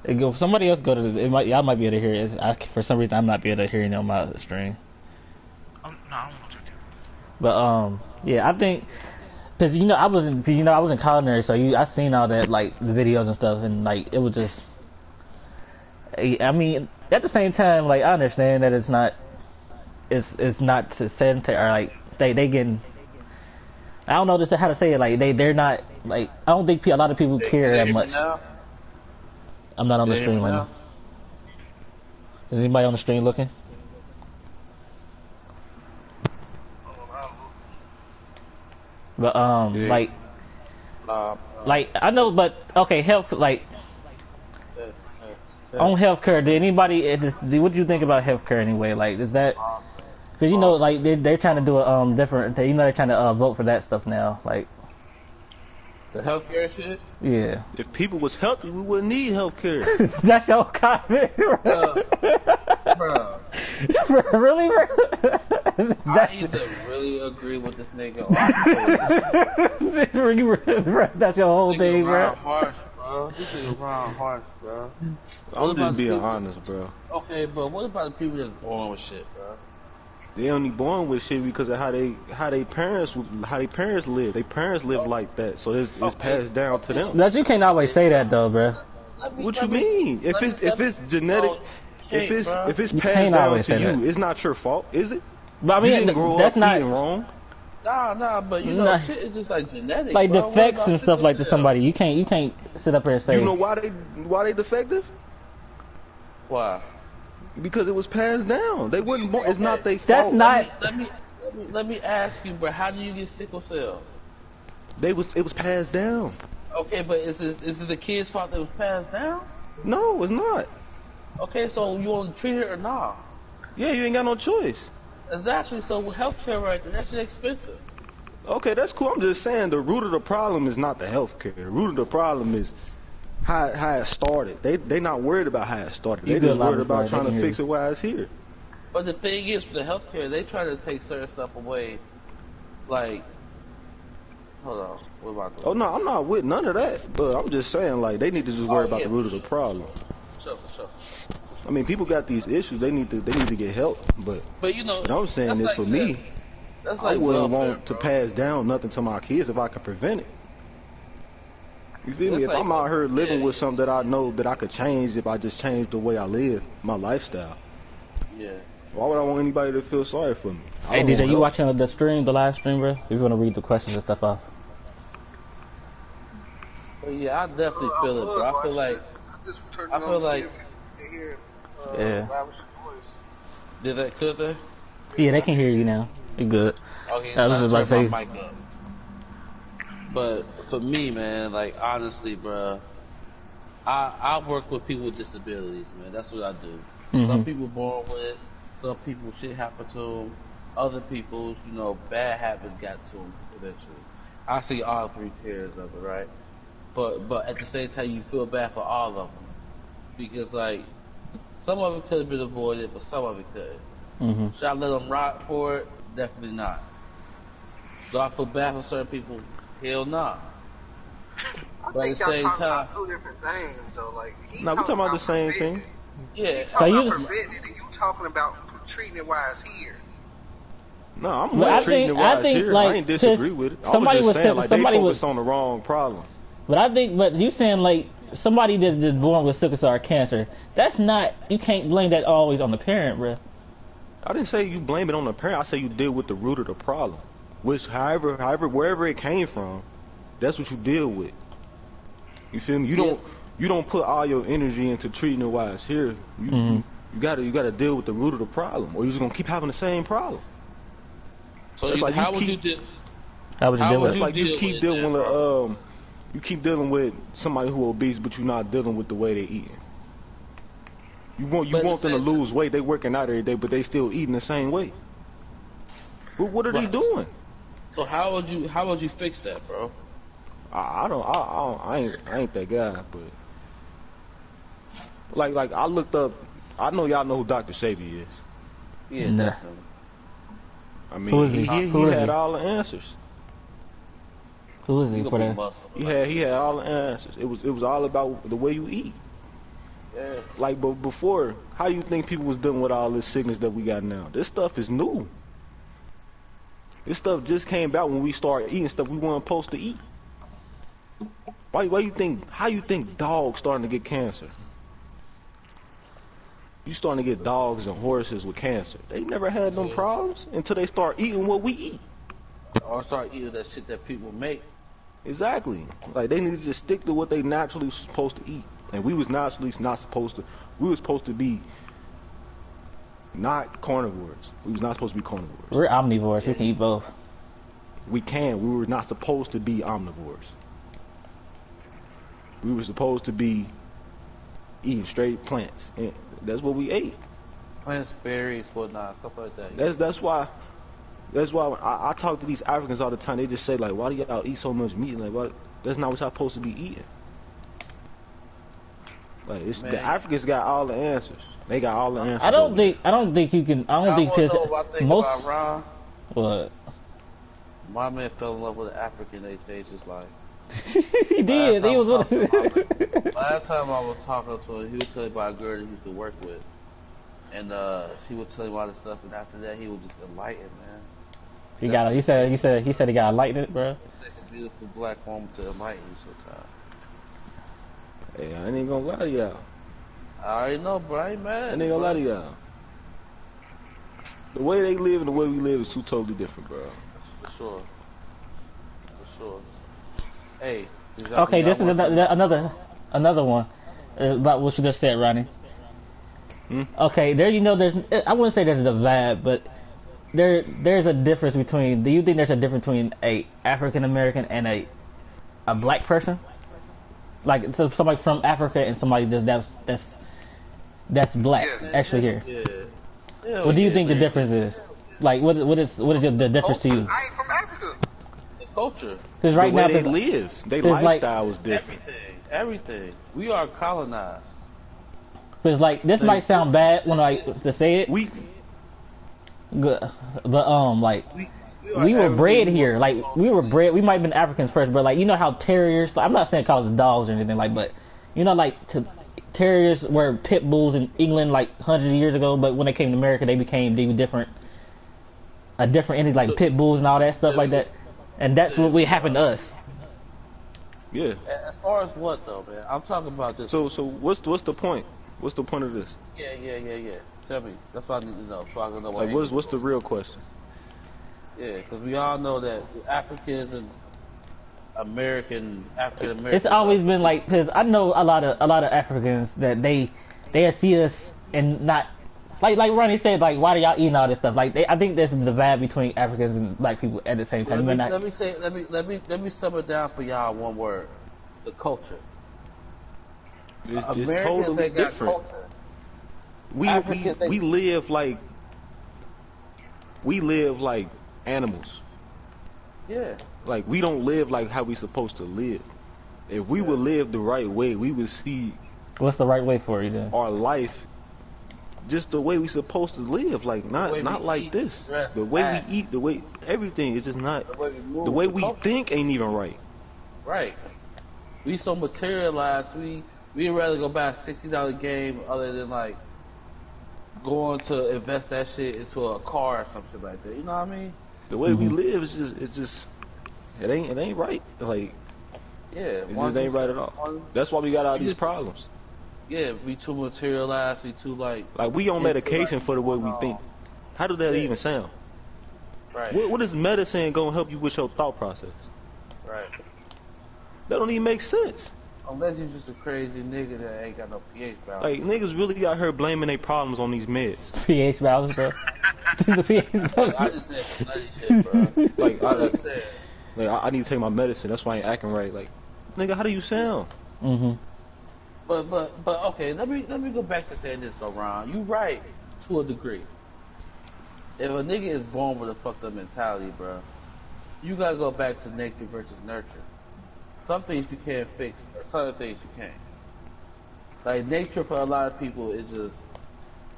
S6: vegetables.
S1: Somebody else go to y'all might be able to hear it. For some reason, I'm not be able to hear it on my stream.
S6: Oh, no, I don't want to do that.
S1: But yeah, I think, cause I was in culinary, so I seen all that, like the videos and stuff, and like it was just. I mean, at the same time, like I understand that it's not it's not sedentary or like they getting. I don't know just how to say it. Like they're not like I don't think a lot of people care that much. I'm not on the stream right now. Is anybody on the stream looking? But like I know, but okay, health like on healthcare. Did anybody? What do you think about healthcare anyway? Like, is that because you know, like they're trying to do a different. You know, they're trying to vote for that stuff now. Like
S3: the healthcare shit.
S1: Yeah.
S2: If people was healthy, we wouldn't need healthcare.
S1: That's your comment,
S3: Bro.
S1: Really, bro?
S3: I either really agree with this nigga or
S1: that's your whole thing, bro.
S3: Harsh, bro. This nigga Ron harsh, bro.
S2: I'm just being honest, bro.
S3: Okay, but what about the people that's born with shit, bro?
S2: They only born with shit because of how they parents live. Their parents live like that, so it's passed down to them.
S1: But you can't always say that though, bro.
S2: What you mean? If it's genetic, if it's passed
S1: can't
S2: down
S1: always
S2: to
S1: say
S2: you,
S1: that.
S2: it's not your fault, is it?
S1: But I
S2: You
S1: mean,
S2: didn't grow
S1: that's
S2: up
S1: not
S2: eating wrong.
S3: Nah, but you know,
S1: Nah.
S3: shit is just like genetic.
S1: like
S3: bro. What
S1: defects
S3: about
S1: and stuff like to
S3: sickle cell?
S1: somebody. You can't sit up here and say.
S2: You know why they defective?
S3: Why?
S2: Because it was passed down. They wasn't born. It's not their fault.
S1: That's not.
S3: Let me ask you, bro. How do you get sickle cell?
S2: It was passed down.
S3: Okay, but is it the kid's fault that was passed down?
S2: No, it's not.
S3: Okay, so you want to treat it or not?
S2: Yeah, you ain't got no choice.
S3: Exactly. So healthcare right there, that shit expensive.
S2: Okay, that's cool. I'm just saying the root of the problem is not the healthcare. The root of the problem is how it started. They not worried about how it started. They just worried about trying to fix it while it's here.
S3: But the thing is, for the healthcare, they try to take certain stuff away. Like, hold on, what about that?
S2: Oh no, I'm not with none of that. But I'm just saying, like, they need to just worry about the root of the problem.
S3: Sure.
S2: I mean, people got these issues. They need to get help. But
S3: you know,
S2: what I'm saying is, for me,
S3: that's
S2: I
S3: like
S2: wouldn't
S3: welfare,
S2: want to
S3: bro.
S2: pass down nothing to my kids if I could prevent it. You feel me?
S3: That's
S2: If
S3: like-
S2: I'm out here living
S3: yeah.
S2: with something that I know that I could change if I just changed the way I live, my lifestyle.
S3: Yeah.
S2: Why would I want anybody to feel sorry for me? I
S1: Hey
S2: don't
S1: DJ,
S2: want
S1: you
S2: help.
S1: watching the live stream, bro? If you want to read the questions and stuff off.
S3: But yeah, I definitely feel it, bro. I feel like
S4: I just turned
S3: I
S4: it
S3: feel
S4: on to
S3: like-
S4: see if you can hear
S1: Yeah.
S4: Lavish's voice.
S3: could they?
S1: Yeah, they can hear you now. You good?
S3: Okay,
S1: I was
S3: so
S1: about to
S3: turn
S1: say-
S3: my mic up. But for me, man, like honestly, bro, I work with people with disabilities, man. That's what I do. Some
S1: Mhm.
S3: people born with it. Some people shit happen to them. Other people, you know, bad habits got to them eventually. I see all three tiers of it, right? But at the same time, you feel bad for all of them because like some of it could have been avoided, but some of it could.
S1: Mhm.
S3: Should I let them rot for it? Definitely not. Do I feel bad for certain people? Hell nah.
S4: I
S3: But
S4: think
S3: at the
S4: y'all
S3: same
S4: talking
S3: time-
S4: about two different things, though. Like, he
S2: No, we talking about the same
S4: preventing
S2: thing.
S4: it.
S3: Yeah.
S4: He
S1: So
S4: talking
S1: you
S4: about
S1: just-
S4: preventing it, and you talking about treating it while it's here.
S2: No, I'm
S1: But
S2: not
S1: I
S2: treating
S1: think-
S2: it while
S1: I
S2: it's
S1: think,
S2: here.
S1: like,
S2: I ain't disagree
S1: just
S2: with it. I
S1: somebody
S2: was
S1: was
S2: just saying,
S1: saying-
S2: like,
S1: somebody
S2: they
S1: was-
S2: focused on the wrong problem.
S1: But I think, but you saying like somebody that's born with sickle cell or cancer, that's not. You can't blame that always on the parent, bro.
S2: I didn't say you blame it on the parent. I say you deal with the root of the problem, which, however, wherever it came from, that's what you deal with. You feel me? You don't put all your energy into treating it while it's here. You gotta deal with the root of the problem, or you're just gonna keep having the same problem.
S3: So
S2: That's like
S3: how
S2: you
S3: would you
S2: keep-
S3: do?
S1: How would you
S3: How
S1: deal
S3: would
S1: with
S2: It's
S1: it?
S3: you
S2: like you
S3: deal
S2: keep
S3: with
S2: dealing
S3: that,
S2: with you keep dealing with somebody who obese, but you're not dealing with the way they eating. You want
S3: But
S2: them to
S3: it's-
S2: lose weight. They working out every day, but they still eating the same way. But what are they
S3: Right.
S2: doing?
S3: So how would you fix that, bro?
S2: I ain't that guy, but like I looked up. I know y'all know who Dr. Sebi is.
S3: Yeah,
S1: Nah.
S3: definitely.
S2: I mean,
S1: Who is he?
S2: he
S1: Who is
S2: had
S1: he?
S2: all the answers.
S1: Who is
S3: You
S1: he
S3: gonna
S1: for
S3: be
S1: that?
S3: muscle.
S2: He had all the answers. It was all about the way you eat.
S3: Yeah.
S2: Like, but before, how you think people was dealing with all this sickness that we got now? This stuff is new. This stuff just came about when we started eating stuff we weren't supposed to eat. Why you think? How you think dogs starting to get cancer? You starting to get dogs and horses with cancer. They never had them problems until they start eating what we eat.
S3: Or start eating that shit that people make.
S2: Exactly. Like they need to just stick to what they naturally supposed to eat. And we was naturally not supposed to. We was supposed to be not carnivores. We was not supposed to be carnivores.
S1: We're omnivores. We can eat both.
S2: We can. We were not supposed to be omnivores. We were supposed to be eating straight plants. And that's what we ate.
S3: Plants, berries, whatnot, stuff like that.
S2: That's why when I talk to these Africans all the time. They just say like, why do y'all eat so much meat? Like, what? That's not what y'all supposed to be eating. Like the Africans got all the answers. They got all the answers.
S1: I don't think you can. I don't think most.
S3: About Ron.
S1: What?
S3: My man fell in love with an African. They changed his life.
S1: He did. He was
S3: last time I was talking to him, he was telling me about a girl that he used to work with, and she would tell him all this stuff, and after that, he was just enlightened, man. He said he got enlightened, bro. It takes a beautiful black woman to enlighten you sometimes.
S2: Hey, I ain't gonna lie to y'all.
S3: I already know, bro. I ain't mad.
S2: I ain't gonna lie to y'all. The way they live and the way we live is two totally different, bro.
S3: For sure. For sure. Hey.
S1: Okay, this is another one about what you just said, Ronnie. Okay, there there's I wouldn't say there's a divide, but there's a difference between. Do you think there's a difference between a African American and a black person? Like so somebody from Africa and somebody that's black actually here. Yeah. What do you think the difference is? Like what is the difference to you?
S4: I ain't from Africa.
S3: The culture.
S2: Because right now they live, their lifestyle was different.
S3: Everything. We are colonized.
S1: Because like this might sound bad when I to say it. But we were bred here. Like we were bred. We might have been Africans first, but like you know how terriers. Like, I'm not saying call them dogs or anything like, but you know like terriers were pit bulls in England like hundreds of years ago. But when they came to America, they became different. A different entity like pit bulls and all that stuff like that. And that's what would happen to us.
S2: Yeah.
S3: As far as what though, man? I'm talking about this.
S2: So what's the point? What's the point of this?
S3: Yeah. Tell me. That's what I need to know, so I can know what.
S2: Like, what's the real question?
S3: Yeah, because we all know that Africans and African Americans.
S1: It's always been like, because I know a lot of Africans that they see us and not like Ronnie said, like, why do y'all eating all this stuff? Like I think there's a divide between Africans and black people at the same time.
S3: Let me sum it down for y'all in one word: the culture.
S2: It's totally different. We live like animals.
S3: Yeah.
S2: Like we don't live like how we supposed to live. If we would live the right way, we would see.
S1: What's the right way for you then?
S2: Our life, just the way we supposed to live. Like not like
S3: eat,
S2: this.
S3: dress,
S2: the way
S3: act.
S2: we eat, the way everything is just not.
S3: The way we move,
S2: the way
S3: the
S2: we
S3: culture.
S2: think ain't even right.
S3: Right. We so materialized. We'd rather go buy a $60 game other than like going to invest that shit into a car or some shit like that. You know what I mean?
S2: The way we live is just it ain't right. Like
S3: yeah,
S2: it just ain't right at all. That's why we got all these problems.
S3: Yeah, we too materialized. We too like
S2: we on medication for the way we think. How does that even sound?
S3: Right.
S2: What is medicine gonna help you with your thought process?
S3: Right.
S2: That don't even make sense.
S3: Unless you're just a crazy nigga that ain't got no pH balance.
S2: Like niggas really out here blaming their problems on these meds.
S1: pH balance, bro. The pH balance.
S3: I just said bloody shit, bro.
S2: Like
S3: I just said.
S2: Like I need to take my medicine. That's why I ain't acting right. Like, nigga, how do you sound?
S3: But okay, let me go back to saying this though, Ron. You right to a degree. If a nigga is born with a fucked up mentality, bro, you gotta go back to nature versus nurture. Some things you can't fix, or some things you can't. Like nature for a lot of people is just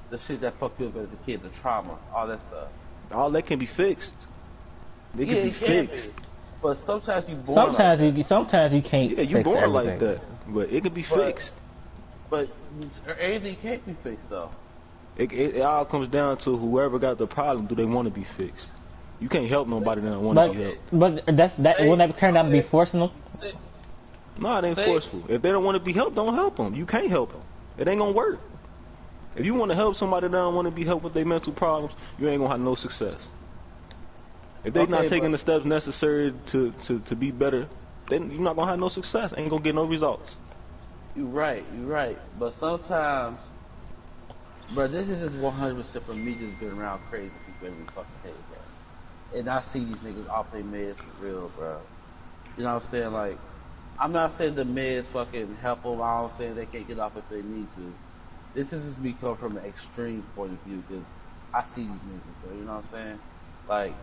S3: the shit that fucked you up as a kid, the trauma, all that stuff.
S2: All that can be fixed. It can be fixed.
S3: But sometimes you born.
S1: Sometimes you can't.
S2: Yeah, you
S1: fix
S2: born
S1: everything.
S2: like that, but it can be fixed.
S3: But everything can't be fixed though.
S2: It all comes down to whoever got the problem. Do they want to be fixed? You can't help nobody that don't want to be helped.
S1: But wouldn't that turn out to be forcing them?
S2: No, it ain't forceful. If they don't want to be helped, don't help them. You can't help them. It ain't gonna work. If you want to help somebody that don't want to be helped with their mental problems, you ain't gonna have no success. If they not taking the steps necessary to be better, then you're not gonna have no success. Ain't gonna get no results.
S3: You're right. But sometimes, bro, this is just 100% for me just being around crazy people every fucking day, bro. And I see these niggas off their meds for real, bro. You know what I'm saying? Like, I'm not saying the meds fucking help them. I'm saying they can't get off if they need to. This is just me coming from an extreme point of view because I see these niggas, bro. You know what I'm saying? Like,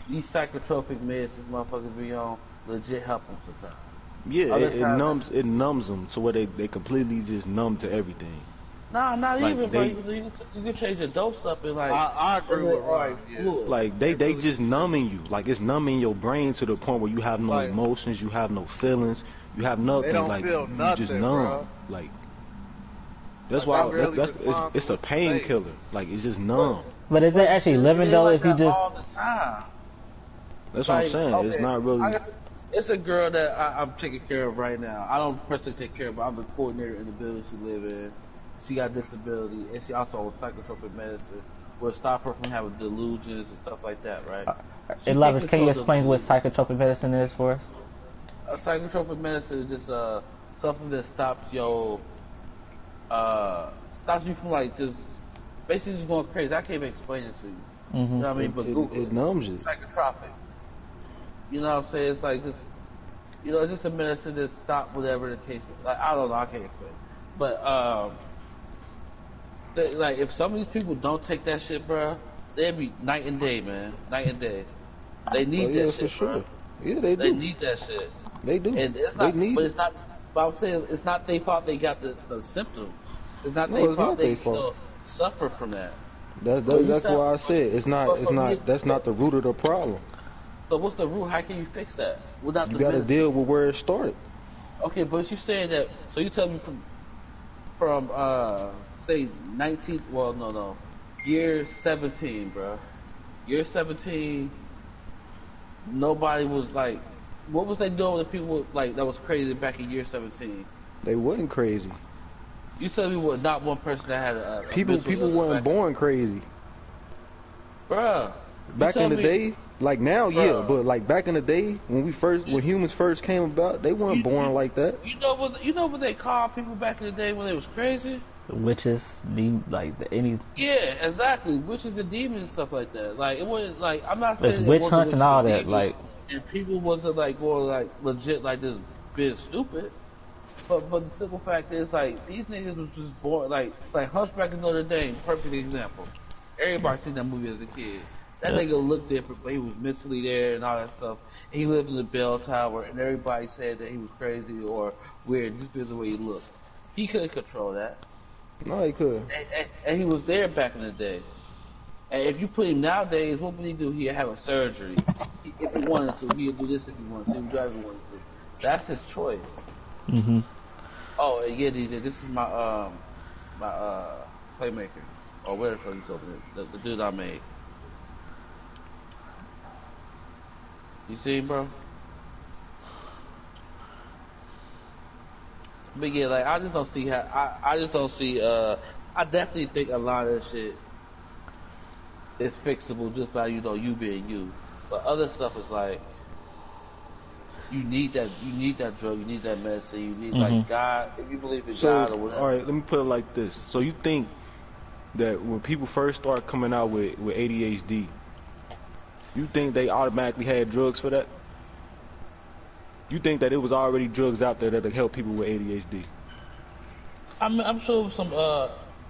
S3: these psychotropic meds these motherfuckers be on legit help them sometimes.
S2: Yeah, it numbs them to where they completely just numb to everything.
S3: Nah, not
S2: like
S3: even,
S2: they,
S3: bro. You can change the dose up and like.
S5: I agree with Ryan. Yeah.
S2: Like they just numbing you. Like it's numbing your brain to the point where you have no
S5: like,
S2: emotions, you have no feelings, you have nothing.
S5: They don't
S2: like
S5: feel
S2: you
S5: nothing,
S2: just numb.
S5: bro.
S2: Like that's
S5: like,
S2: why
S5: really
S2: it's a painkiller. Like it's just numb.
S1: But is it actually living though?
S3: Like
S1: if you just
S3: all the time.
S2: That's what I'm saying.
S3: Okay,
S2: it's not really.
S3: It's a girl that I'm taking care of right now. I don't personally take care of her, but I'm the coordinator in the building she live in. She got disability, and she also on psychotropic medicine, will stop her from having delusions and stuff like that, right?
S1: Lavish, can you explain what psychotropic medicine is for us?
S3: Psychotropic medicine is just something that stops you from like just basically just going crazy. I can't even explain it to you.
S1: Mm-hmm.
S3: You know what I mean? But Google
S2: it numbs you.
S3: Psychotropic. You know what I'm saying? It's like just, it's just a medicine that stop whatever the case is. Like, I don't know, I can't explain. But, like, if some of these people don't take that shit, bro, they'd be night and day, man. Night and day. They need that shit,
S2: for sure.
S3: Bro.
S2: Yeah, they do.
S3: They need that shit.
S2: They do.
S3: And it's not,
S2: they need
S3: but it's not, but I'm saying it's not their fault they got the symptoms. It's not their fault they suffer from that.
S2: That's why I said that's not the root of the problem.
S3: So what's the root? How can you fix that? Without
S2: you got to deal with where it started.
S3: Okay, but you saying that? So you tell me from say 19? Well, no, year 17, bro. Year 17. Nobody was like, what was they doing with the people like that was crazy back in year 17?
S2: They wasn't crazy.
S3: You said we were not one person that had a
S2: people weren't born crazy,
S3: bruh.
S2: Back in the day. Like now, yeah, but like back in the day when humans first came about, they weren't born like that.
S3: You know what they called people back in the day when they was crazy?
S1: Witches, any.
S3: Yeah, exactly. Witches and demons and stuff like that. Like it wasn't like I'm not saying
S1: it's witch hunts and all that. Like,
S3: and people wasn't like going like legit like this being stupid. But the simple fact is like these niggas was just born like Hunchback of Notre Dame, perfect example. Everybody seen that movie as a kid. That nigga looked different, but he was mentally there and all that stuff. And he lived in the bell tower, and everybody said that he was crazy or weird just because of the way he looked. He couldn't control that.
S2: No, he could.
S3: And he was there back in the day. And if you put him nowadays, what would he do? He'd have a surgery. If he wanted to, he'd do this if he wanted to. He would drive if he wanted to. That's his choice.
S1: Mm-hmm.
S3: Oh, yeah, DJ, this is my playmaker. Or whatever the fuck you told me. The dude I made. You see him, bro? But yeah, like I just don't see how I just don't see I definitely think a lot of this shit is fixable just by you being you. But other stuff is like you need that drug, you need that medicine, you need like God, if you believe in God or whatever.
S2: Alright, let me put it like this. So you think that when people first start coming out with ADHD, you think they automatically had drugs for that? You think that it was already drugs out there that could help people with ADHD?
S3: I'm sure some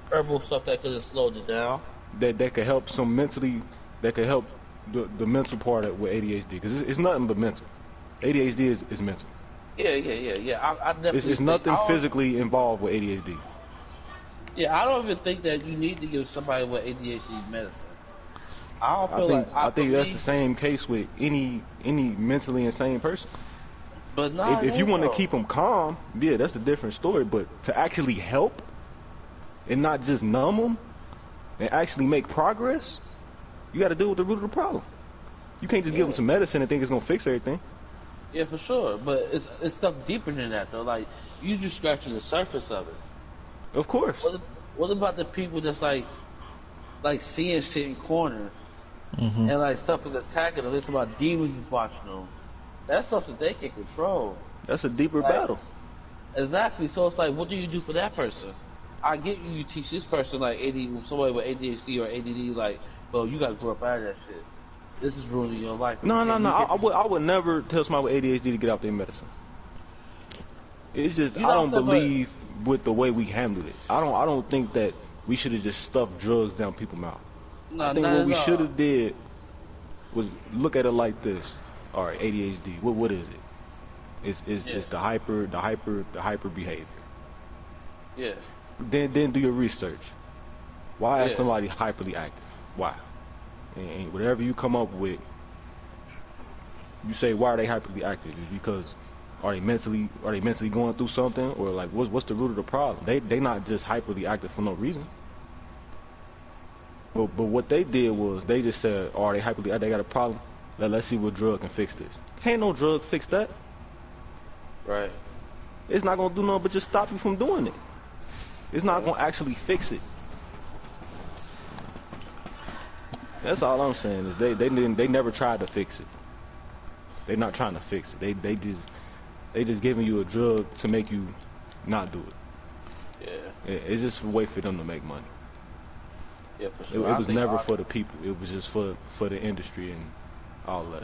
S3: herbal stuff that could have slowed it down.
S2: That could help some mentally, that could help the mental part with ADHD, because it's nothing but mental. ADHD is mental.
S3: Yeah. I definitely.
S2: It's nothing physically involved with ADHD.
S3: Yeah, I don't even think that you need to give somebody with ADHD medicine. I
S2: think that's the same case with any mentally insane person.
S3: But no,
S2: if you want to keep them calm, yeah, that's a different story. But to actually help and not just numb them and actually make progress, you got to deal with the root of the problem. You can't just give them some medicine and think it's gonna fix everything.
S3: Yeah, for sure. But it's stuff deeper than that though. Like you just scratching the surface of it.
S2: Of course.
S3: What about the people that's like seeing shit in corners
S1: Mm-hmm.
S3: and like stuff is attacking them? It's about demons is watching them. That's something they can control.
S2: That's a deeper
S3: Like,
S2: battle.
S3: Exactly. So it's like, what do you do for that person? I get you. You teach this person like somebody with ADHD or ADD, like, well, you got to grow up out of that shit. This is ruining your life.
S2: No.
S3: And you
S2: I
S3: get-
S2: would never tell somebody with ADHD to get out their medicine. It's just
S3: You
S2: I
S3: don't
S2: don't
S3: feel like-
S2: believe with the way we handled it. I don't think that we should have just stuffed drugs down people's mouth.
S3: No,
S2: I think
S3: not
S2: what
S3: at
S2: we
S3: all.
S2: should have did was look at it like this. All right, ADHD. What is it? It's the hyper behavior.
S3: Yeah.
S2: Then do your research. Why is
S3: Yeah.
S2: somebody hyperly active? Why? And whatever you come up with, you say why are they hyperly active? Is because are they mentally going through something, or like what's the root of the problem? They not just hyperly active for no reason. But what they did was they just said, are they hyperly active? They got a problem. Let's see what drug can fix this. Can't no drug fix that.
S3: Right.
S2: It's not gonna do nothing but just stop you from doing it. It's not gonna actually fix it. That's all I'm saying is they never tried to fix it. They're not trying to fix it. They just giving you a drug to make you not do it.
S3: Yeah.
S2: It's just a way for them to make money.
S3: Yeah, for
S2: It
S3: sure. I
S2: was
S3: think
S2: never
S3: our-
S2: for the people. It was just for the industry and all that.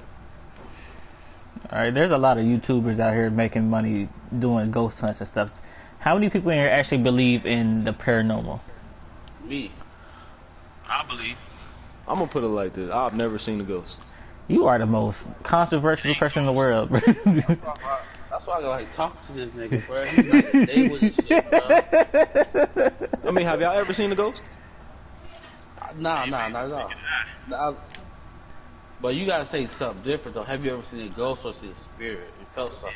S1: All right, there's a lot of YouTubers out here making money doing ghost hunts and stuff. How many people in here actually believe in the paranormal?
S3: Me.
S6: I believe.
S2: I'm gonna put it like this. I've never seen a ghost.
S1: You are the most controversial person in the world, bro.
S3: That's why I gotta like talk to this nigga, bro. He's like they with this shit, bro.
S2: I mean, have y'all ever seen a ghost?
S3: Nah, not at all. Nah, but you gotta say something different though. Have you ever seen a ghost or seen a spirit? You felt something.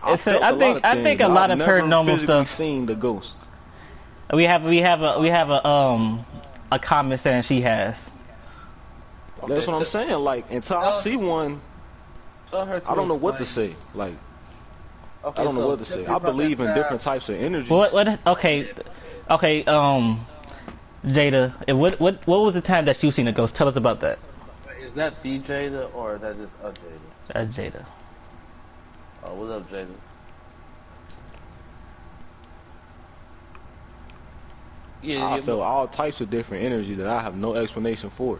S1: It's
S2: felt
S1: I
S2: a lot
S1: think
S2: of
S1: I think
S2: things,
S1: a
S2: but
S1: lot
S2: I've
S1: of
S2: never
S1: paranormal
S2: physically
S1: stuff.
S2: seen the ghost.
S1: We have a comment saying she has.
S2: That's what I'm saying. Like until I see one,
S3: Tell her to
S2: I don't know what to
S3: explain.
S2: say. Like
S3: Okay,
S2: I don't know
S3: so
S2: what to
S3: tell
S2: say.
S3: me
S2: I
S3: about
S2: believe
S3: that
S2: in
S3: guy.
S2: different types of energies.
S1: What? Okay. Jada, what was the time that you seen a ghost? Tell us about that.
S3: Is that the Jada or is that just a Jada?
S1: Jada.
S3: Oh, what up, Jada? Yeah,
S2: I
S3: yeah,
S2: feel all types of different energy that I have no explanation for.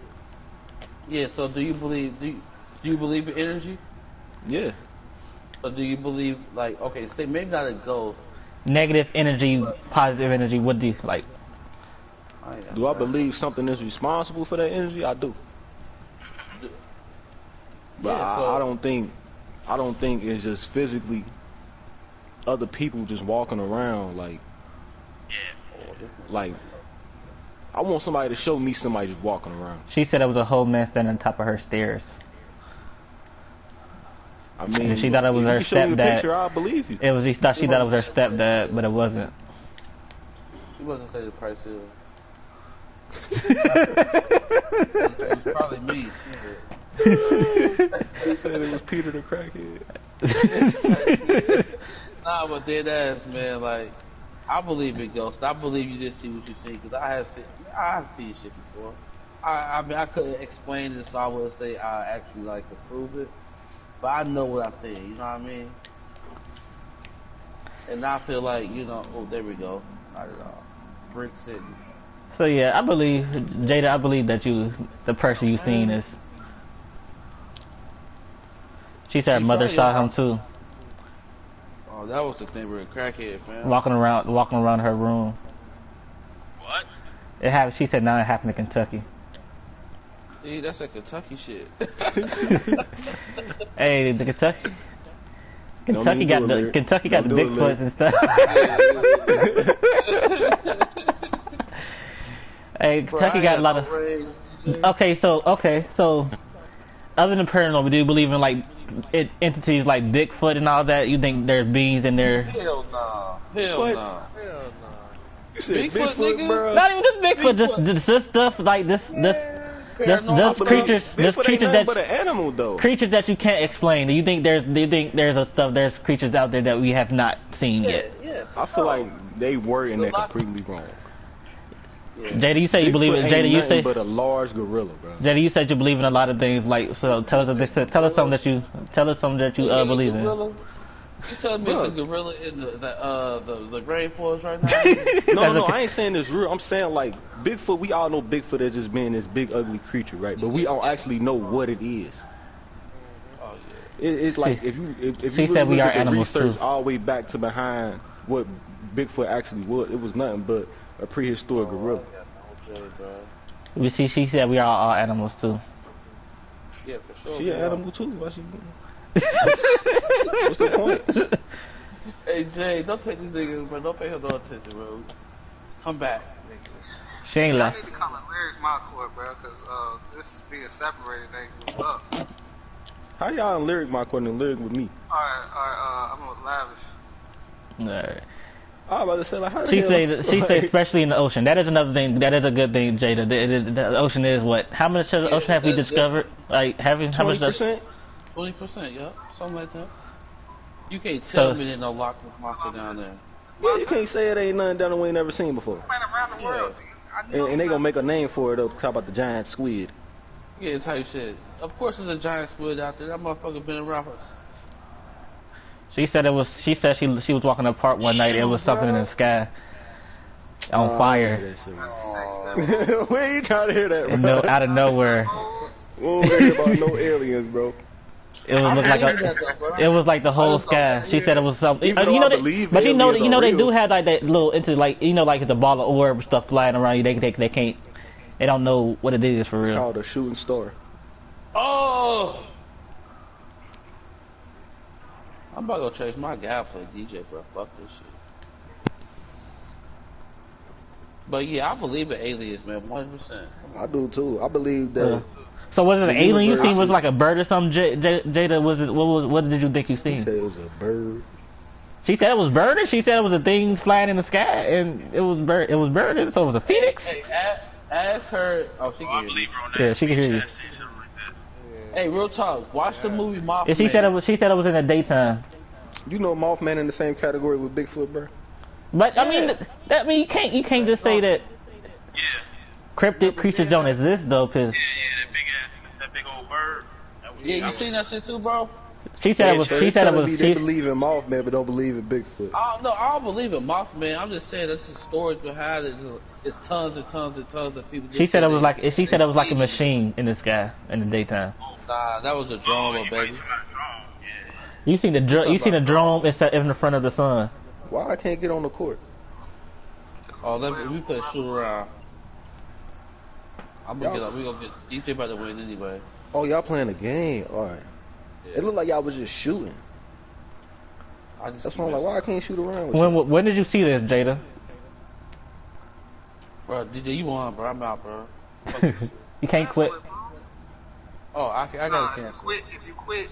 S3: yeah. So, do you believe in energy?
S2: Yeah.
S3: Or do you believe like okay, say maybe not a ghost?
S1: Negative energy, positive energy. What do you like?
S3: Oh, yeah,
S2: Do I
S3: bro.
S2: believe something is responsible for that energy? I do. But
S3: Yeah, so-
S2: I don't think it's just physically other people just walking around like I want somebody to show me somebody just walking around.
S1: She said it was a whole man standing on top of her stairs.
S2: I mean,
S1: And she thought it was
S2: if
S1: her
S2: you show me the
S1: stepdad.
S2: picture, I'll believe you.
S1: It was she thought it was her stepdad, but it wasn't.
S3: She wasn't say the price of it. It's probably me. Shit.
S2: They said it was Peter the crackhead.
S3: Nah, but dead ass, man. Like, I believe in ghosts. I believe you didn't see what you see because I have seen shit before. I mean, I couldn't explain it, so I wouldn't say I actually like to prove it. But I know what I said. You know what I mean? And I feel like oh, there we go. Not at all. Brick City.
S1: So yeah, I believe Jada. I believe that the person you seen is. She said her
S3: She
S1: mother
S3: probably
S1: saw
S3: are.
S1: him too,
S3: Oh, that was the thing with a crackhead, man.
S1: walking around her room.
S6: What?
S1: It happened. She said now it happened in Kentucky.
S3: See, that's that Kentucky shit.
S1: Hey, the
S2: Don't even
S1: got
S2: do it,
S1: the
S2: Lyric.
S1: Kentucky got the
S2: Don't do it,
S1: Bigfoots and stuff. Hey, Kentucky got a lot of. Okay, so other than paranormal, do you believe in like entities like Bigfoot and all that? You think there's beings in there?
S3: Hell nah. Hell
S2: What?
S3: nah.
S5: Hell no.
S2: You said
S3: Bigfoot,
S2: Bigfoot,
S3: nigga?
S2: bro.
S1: Not even just Bigfoot, just this stuff like this
S3: Paranormal.
S1: creatures, this
S2: Bigfoot ain't
S1: creatures
S2: nothing but
S1: that
S2: an animal though.
S1: creatures that you can't explain. Do you think there's creatures out there that we have not seen yet?
S3: Yeah.
S2: I feel like they wording that
S3: The lot-
S2: completely wrong.
S1: Jada, you say you believe in
S2: Bigfoot
S1: Jada.
S2: ain't
S1: You
S2: nothing
S1: say
S2: but a large gorilla, bro.
S1: Jada, you said you believe in a lot of things. Like, so tell us something that you believe in.
S3: Gorilla? You telling me it's a
S2: Bruh.
S3: gorilla in the rainforest right now?
S2: No, I ain't saying this real. I'm saying like Bigfoot. We all know Bigfoot as just being this big ugly creature, right? But we don't actually know what it is.
S3: Oh yeah.
S2: It's like
S1: She-
S2: if you
S1: she
S2: really
S1: said we
S2: look
S1: are
S2: at the
S1: animals,
S2: research
S1: too.
S2: all the way back to behind what Bigfoot actually was, it was nothing but a prehistoric gorilla.
S1: She said we are all animals too.
S3: Yeah, for sure.
S2: She an
S3: yeah.
S2: animal too. Why she? What's the point?
S3: Hey Jay, don't take these niggas, bro. Don't pay her no attention, bro. Come back, nigga.
S1: She ain't
S4: I
S1: left.
S4: need to call it Larry's my court, bro, because this being separated ain't what's up.
S2: How y'all in lyric my court and lyric with me?
S4: Alright, I'm with Lavish.
S1: Alright.
S2: I was about to say like how the
S1: She
S2: hell-
S1: say
S2: like,
S1: especially in the ocean. That is another thing. That is a good thing, Jada. The ocean is what? How much of the
S3: Yeah,
S1: ocean have we
S3: that's-
S1: discovered? Like having how much?
S2: 20%?
S3: 20%, yeah, something like that. You can't tell
S1: So-
S3: me there's no Loch Ness monster down there.
S2: Yeah, you can't say it ain't nothing down there we ain't never seen before.
S4: Man, around the world. I know
S2: And they
S4: that.
S2: gonna make a name for it though. Talk about the giant squid.
S3: Yeah, type shit. Of course, there's a giant squid out there. That motherfucker been around us.
S1: She said it was. She said she was walking up park one night. It was something in the sky on fire.
S2: Where you trying to hear that, bro?
S1: And no, out of nowhere,
S2: We don't hear about no aliens, bro.
S1: it was look like it was like the whole sky. She said it was something.
S2: Even though
S1: You know,
S2: I
S1: they,
S2: believe
S1: but you know,
S2: aliens are
S1: they do
S2: real.
S1: have like that little into like like it's a ball of orb stuff flying around you. They can't. They don't know what it is for
S2: It's
S1: real.
S2: called a shooting star.
S3: Oh! I'm about to go change my guy play DJ, bro. Fuck this shit. But yeah, I believe in aliens, man, 100%.
S2: I do too. I believe that.
S1: So was it an
S2: The
S1: alien you seen?
S2: universe-
S1: Was it like a bird or something? Jada, was it? What did you think you
S2: He
S1: seen?
S2: said it was a bird.
S1: She said it was birding. She said it was a thing flying in the sky, and it was bird. It was birding. So it was a phoenix.
S3: Hey, ask her. Oh, she
S6: Oh, I
S3: can hear
S6: believe
S3: me.
S6: her on that.
S1: Yeah, she can hear you.
S6: Chat said something like that.
S3: Hey, real talk. Watch the movie Mothman.
S1: Yeah, she said it was. She said it was in the daytime.
S2: You know Mothman in the same category with Bigfoot, bro?
S1: But I mean, you can't just say that
S6: Yeah,
S1: cryptid creatures don't exist though, cause
S6: that big old bird. That was,
S3: Yeah, you seen that shit too, bro?
S1: she said it was.
S2: So
S1: She
S2: they
S1: said it
S2: telling
S1: was.
S2: me they
S1: She,
S2: believe in Mothman, but don't believe in Bigfoot.
S3: I don't believe in Mothman. I'm just saying there's just stories behind it. It's tons and tons and tons of people.
S1: she said it was like. She said it was like a
S3: seen
S1: machine in the sky in the daytime.
S3: Nah, that was a drone,
S6: you
S3: baby.
S6: might be wrong. Yeah.
S1: You seen the you seen the drone in the front of the sun.
S2: Why I can't get on the court?
S3: Oh, we play shoot around. I'm gonna
S2: Y'all-
S3: get up. We gonna get DJ by the win anyway.
S2: Oh, y'all playing a game? All right.
S3: Yeah.
S2: It looked like y'all was just shooting.
S3: I just
S2: That's why I'm like, why I can't shoot around with
S1: When
S2: you?
S1: when did you see this, Jada?
S3: Bro, DJ, you won, bro. I'm out, bro.
S1: You can't quit.
S3: Oh, I
S4: Nah,
S3: gotta
S4: if you
S3: cancel.
S4: quit,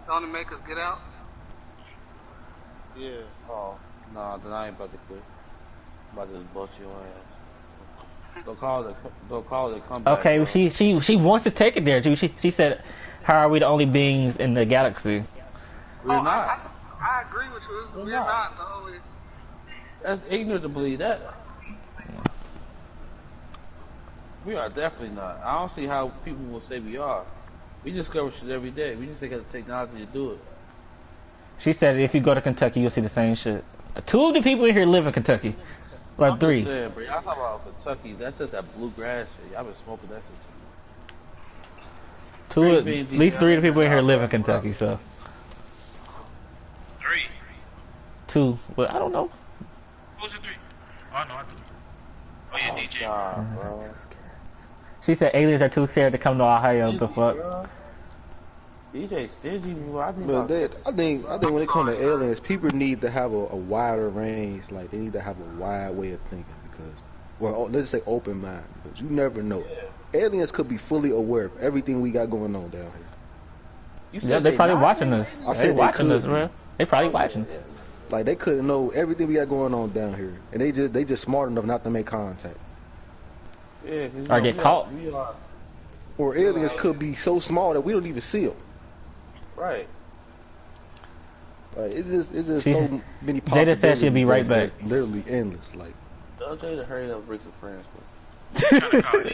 S4: don't it make us get out?
S5: Yeah.
S3: Oh, nah, then I ain't about to quit. I'm about to just bust your ass. Don't call it come back.
S1: Okay,
S3: bro.
S1: she wants to take it there too. She said, "How are we the only beings in the galaxy?"
S3: We're not.
S4: I agree with you. We're
S3: not.
S4: not the only.
S3: That's ignorant to believe that. We are definitely not. I don't see how people will say we are. We discover shit every day. We just ain't got the technology to do it.
S1: She said, "If you go to Kentucky, you'll see the same shit." Two of the people in here live in Kentucky, or
S3: I'm
S1: three.
S3: just saying, bro. Y'all talking about Kentucky. That's just that bluegrass shit. Y'all been smoking that shit.
S1: Two, at least three of the people in here live in Kentucky. So
S6: 3.
S1: two, but I don't know.
S6: Who was it 3? Oh, no, I do. Oh, yeah, DJ.
S3: God, bro.
S1: She said aliens are too scared to come to Ohio. The
S3: Stingy,
S1: fuck?
S3: bro. DJ stingy, bro. I need
S2: But
S3: about
S2: I think when it comes to aliens, people need to have a wider range. Like they need to have a wide way of thinking because, well, let's say open mind because you never know. Aliens could be fully aware of everything we got going on down here.
S3: You
S1: Yeah, they probably
S3: not?
S1: watching us.
S2: I
S1: They
S2: said they
S1: watching
S2: could
S1: us, bro. They probably watching.
S2: Like they couldn't know everything we got going on down here, and they just smart enough not to make contact.
S3: Yeah, 'cause, you
S1: Or
S3: know,
S1: get
S3: we
S1: caught.
S3: are
S2: Or aliens could be so small that we don't even see them.
S3: right.
S2: Like it's just
S1: She-
S2: so many
S1: Jada
S2: possibilities.
S1: said she'll be right
S2: that's
S1: back.
S2: Literally endless. Like
S3: Tell Jay to hurry up, bring some friends.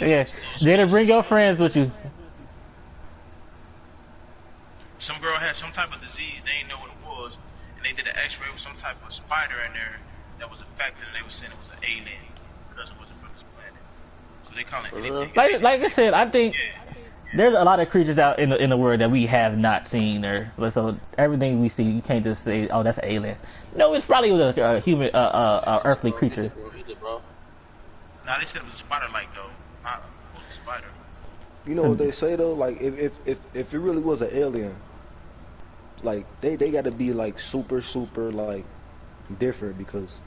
S1: Yeah, Jada, bring your friends with you.
S6: Some girl had some type of disease, they didn't know what it was, and they did an x-ray with some type of spider in there that was infected, and they were saying it was an alien because it wasn't from this planet. So they call it anything.
S1: Like I said, I think
S6: Yeah.
S1: there's a lot of creatures out in the world that we have not seen, or so everything we see, you can't just say, oh, that's an alien. No, it's probably a human, earthly creature.
S3: Bro.
S6: Now they said it was a spider-like though, not a spider.
S2: you know what they say though? Like if it really was an alien, like they got to be like super like different because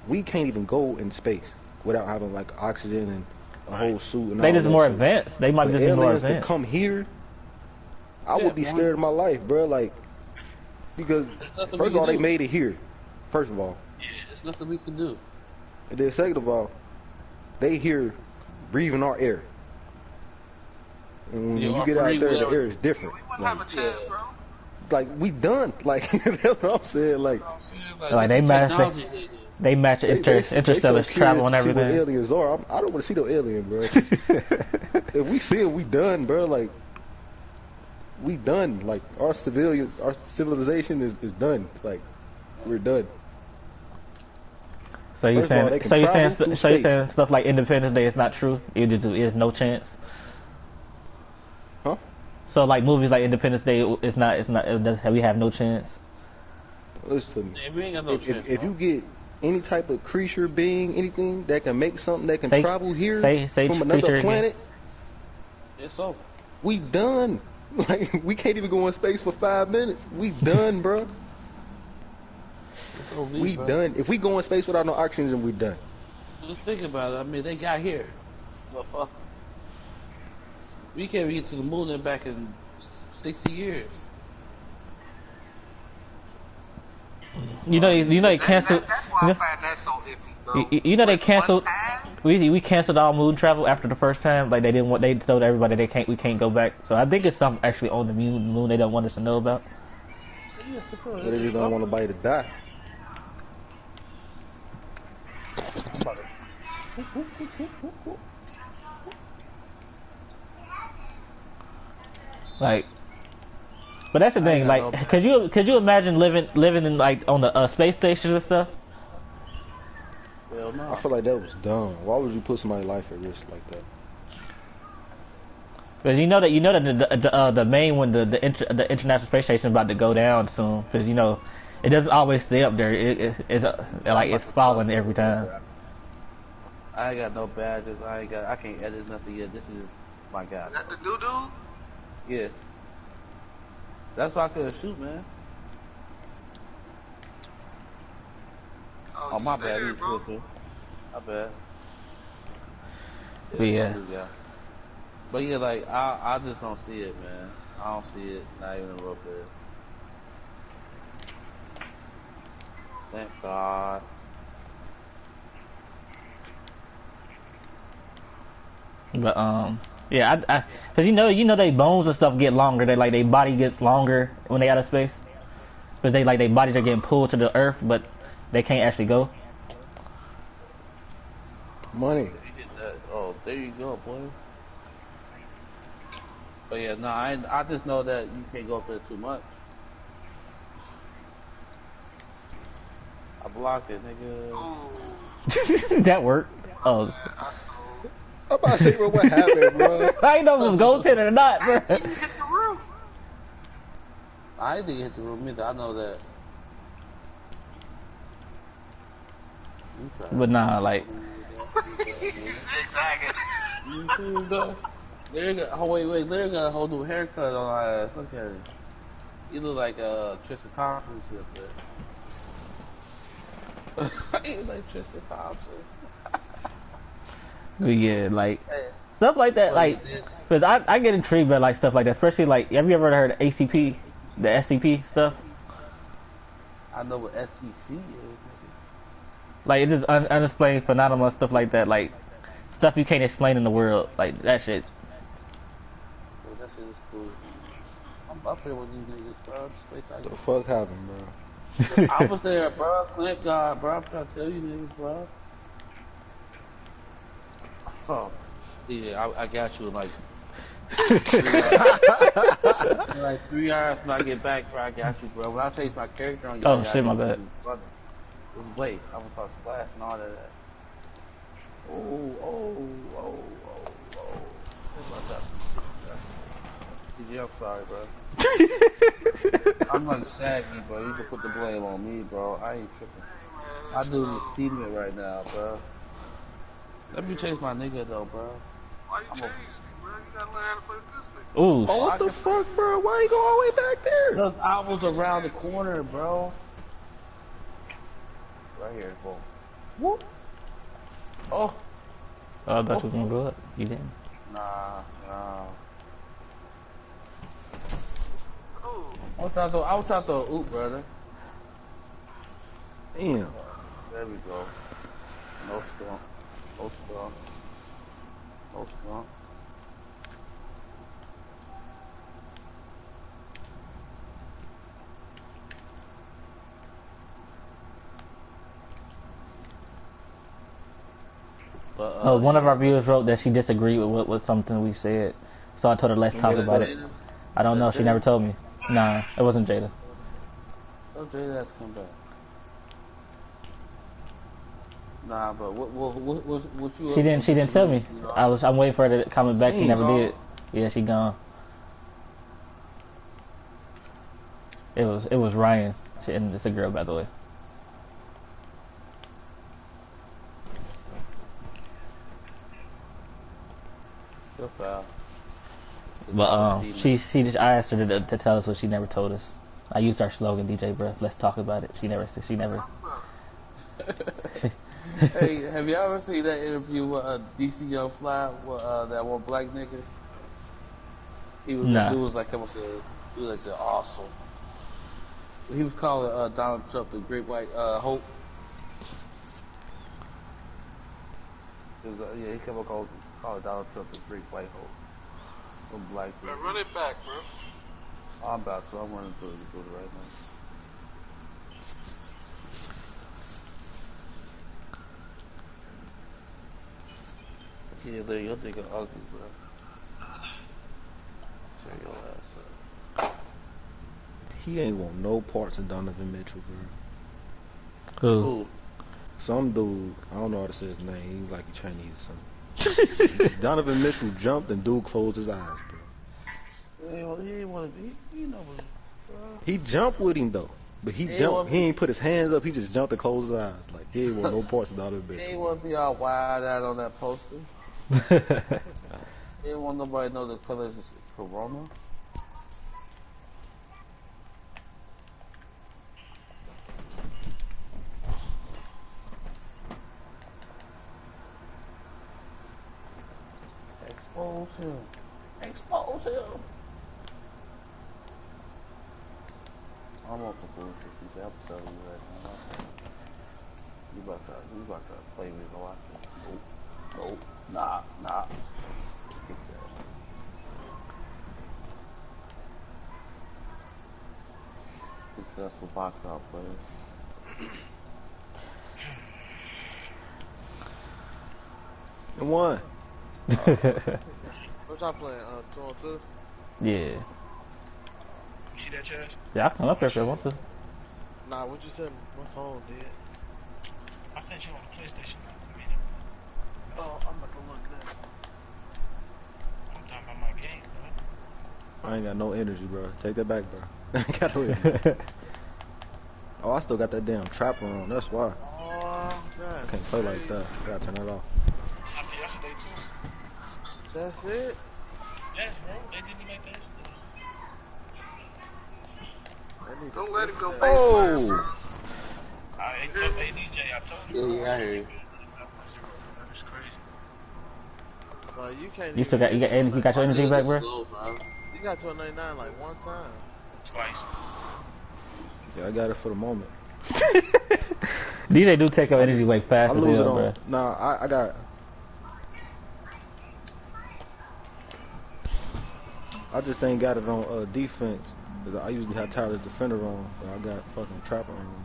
S2: we can't even go in space without having like oxygen and a whole suit and
S1: They
S2: all
S1: just
S2: that
S1: more
S2: shit.
S1: advanced. They might
S2: For
S1: just be more
S2: aliens to
S1: advanced.
S2: come here, I
S3: Yeah,
S2: would be
S3: man.
S2: scared of my life, bro. Like because
S3: There's nothing we
S2: first of
S3: can
S2: all, they
S3: do.
S2: made it here. First of all,
S3: There's nothing we can do.
S2: and then second of all, they here breathing our air. And when
S3: Yeah,
S2: you
S3: or
S2: get out
S3: breathe
S2: there, the
S3: whatever.
S2: air is different.
S4: We wouldn't
S2: Like,
S4: have a chance, bro.
S2: like we done. Like that's what I'm saying. Like
S1: Like, they
S3: this is
S1: match-
S3: technology they do.
S1: They match interstellar
S2: so
S1: travel and
S2: curious to see what
S1: everything.
S2: aliens are. I don't want to see no alien, bro. If we see it, we done, bro. Like we done. Like our civilization is done. Like we're done.
S1: So you
S2: First of all,
S1: saying
S2: they can
S1: so you
S2: travel
S1: saying
S2: through
S1: so you
S2: space.
S1: saying stuff like Independence Day is not true? It is no chance.
S2: Huh?
S1: So like movies like Independence Day, it's not it does we have no chance.
S2: Listen to me.
S3: Yeah, we ain't got no
S2: If
S3: chance.
S2: you get any type of creature, being, anything that can make something that can
S1: Say-
S2: travel here
S1: say
S2: from
S1: creature
S2: another
S1: again.
S2: planet,
S3: It's over.
S2: we done. Like we can't even go in space for 5 minutes. We done, bro.
S3: It's over,
S2: We
S3: bro.
S2: done. If we go in space without no oxygen, we done.
S3: Just think about it. I mean, they got here. But fuck. We can't get to the moon and back in 60 years.
S1: You know they canceled.
S4: That's why I find that so iffy, bro.
S1: You know they
S4: One
S1: canceled.
S4: time,
S1: We canceled all moon travel after the first time. Like they didn't want. They told everybody we can't go back. So I think it's something actually on the moon they don't want us to know about.
S3: Yeah, for sure.
S2: But they just don't want nobody to die.
S1: Like, but that's the thing.
S3: got
S1: Like,
S3: no-
S1: could you imagine living in like on the space station and stuff?
S3: Hell no.
S2: I feel like that was dumb. Why would you put somebody's life at risk like that?
S1: Because you know that the main one, the International Space Station is about to go down soon. Because it doesn't always stay up there. It's falling every time.
S3: I ain't got no badges. I can't edit nothing yet. This is my guy.
S4: that the new dude?
S3: Yeah. That's why I couldn't shoot, man. Oh,
S4: you
S3: my
S4: stay
S3: bad.
S4: there,
S3: He was
S4: bro.
S3: good, too. My bad.
S1: But yeah.
S3: But yeah, like, I just don't see it, man. I don't see it. Not even a little bit. Thank God.
S1: But yeah, because you know they bones and stuff get longer. They body gets longer when they out of space. Because their bodies are getting pulled to the earth, but they can't actually go.
S2: Money.
S3: You get that. Oh, there you go, boy. But yeah, no, I just know that you can't go up there too much. I blocked it, nigga.
S4: Ooh,
S1: That worked. Oh,
S4: I saw.
S2: I'm about to say, bro, what happened, bro?
S1: I ain't know if it was goaltender or not, bro.
S4: You hit the roof.
S3: I didn't hit the room either. I know that. You try.
S1: But nah, like
S4: Zigzagging.
S3: Wait, Larry got a whole new haircut on my ass. Look at it. You look like Tristan Thompson shit, man. You look like Tristan Thompson.
S1: but yeah, like
S3: Hey,
S1: stuff like that, like
S3: yeah.
S1: because I get intrigued by like stuff like that, especially like have you ever heard of ACP, the SCP stuff?
S3: I know what SEC is, nigga.
S1: Like it's just unexplained phenomena, stuff like that, like stuff you can't explain in the world, like that shit.
S3: So that shit is cool. I'm up here with you niggas, bro. Just wait till I
S2: The
S3: get
S2: fuck happened, bro?
S3: I was there, bro. Thank God, bro. I'm trying to tell you niggas, bro. Oh, yeah, I got you in like 3 hours when I get back, bro. I got you, bro. When I change my character on you,
S1: Oh
S3: I got
S1: shit,
S3: you.
S1: my bad.
S3: Just wait. I'm gonna start splashing and all that. Oh. About that. DJ, I'm sorry, bro. I'm like Shaggy, bro. You can put the blame on me, bro. I ain't tripping. I do the seedment right now, bro. Let me chase my nigga though, bro.
S4: Why you chase me, bro? You gotta learn how to play with this nigga.
S1: Ooh,
S2: Oh, what the fuck, bro? Why you go all the way back there?
S3: Cause I was around the corner, bro. Right here, boom. Whoop. Oh.
S1: I thought you was gonna go up. You didn't.
S3: Nah.
S4: Ooh.
S3: I was trying to throw a oop, brother.
S2: Damn.
S3: There we go. No skunk. But,
S1: One of our viewers wrote that she disagreed with something we said, so I told her let's talk about it. I don't know. She never told me. Nah, it wasn't Jada.
S3: Oh, Jada has come back. Nah, but what you?
S1: She didn't tell me.
S3: You know?
S1: I'm waiting for her to comment back. She never did. Yeah, she gone. It was Ryan. And it's a girl, by the way.
S3: Good foul.
S1: But I asked her to tell us what she never told us. I used our slogan, DJ Bruh, let's talk about it. She never.
S3: Hey, have you ever seen that interview with DC Young Fly with that one black nigga? He was like awesome. He was calling Donald Trump the Great White Hope. He kept on calling Donald Trump the Great White Hope. From black people.
S4: Run it back, bro.
S3: I'm about to. I'm running through it right now. Yeah, there your nigga ugly, bro. Tear your ass up.
S2: He ain't want no parts of Donovan Mitchell, bro.
S1: Who?
S2: Some dude, I don't know how to say his name. He like Chinese or something. Donovan Mitchell jumped and dude closed his eyes, bro.
S3: He ain't want to be, you know.
S2: He jumped with him though, but he jumped. He ain't put his hands up. He just jumped and closed his eyes. Like he ain't want no parts of Donovan Mitchell.
S3: He ain't want to be all wild out on that poster. He ain't want nobody to know the colors is Corona. Expose him. I'm on for bullshit. I'm telling you right now. You about to play me and watch it. Nope. Nah. Kick that. Successful box out player.
S2: And one.
S5: What y'all playing? 2-on-2?
S1: Yeah.
S6: You see that, Chaz?
S1: Yeah, I come up here if I want to.
S5: Nah, what you said? My phone did.
S6: I sent you on the PlayStation.
S5: Oh, I'm about to look now.
S6: I'm talking about my game, bro.
S2: I ain't got no energy, bro. Take that back, bro. I ain't got no energy. Oh, I still got that damn trapper on. That's why.
S5: Oh, God.
S2: I can't play like that. I gotta turn that off.
S6: After yesterday, too.
S5: That's it?
S6: Yes, bro. They did me like that yesterday.
S4: Don't let him go baseline,
S2: Oh!
S4: bro.
S6: Hey, DJ, I told you.
S3: Yeah, I hear you.
S6: That's crazy.
S5: Bro, you can't
S1: You still got your energy back, bro?
S3: Slow, bro.
S5: You got to a 99 like one time.
S6: Twice.
S2: Yeah, I got it for the moment.
S1: DJ do take up energy way
S2: I
S1: fast as
S2: lose it
S1: hell,
S2: on.
S1: bro.
S2: Nah, I got. I just ain't got it on defense. 'Cause I usually have Tyler's Defender on, but I got fucking Trapper on.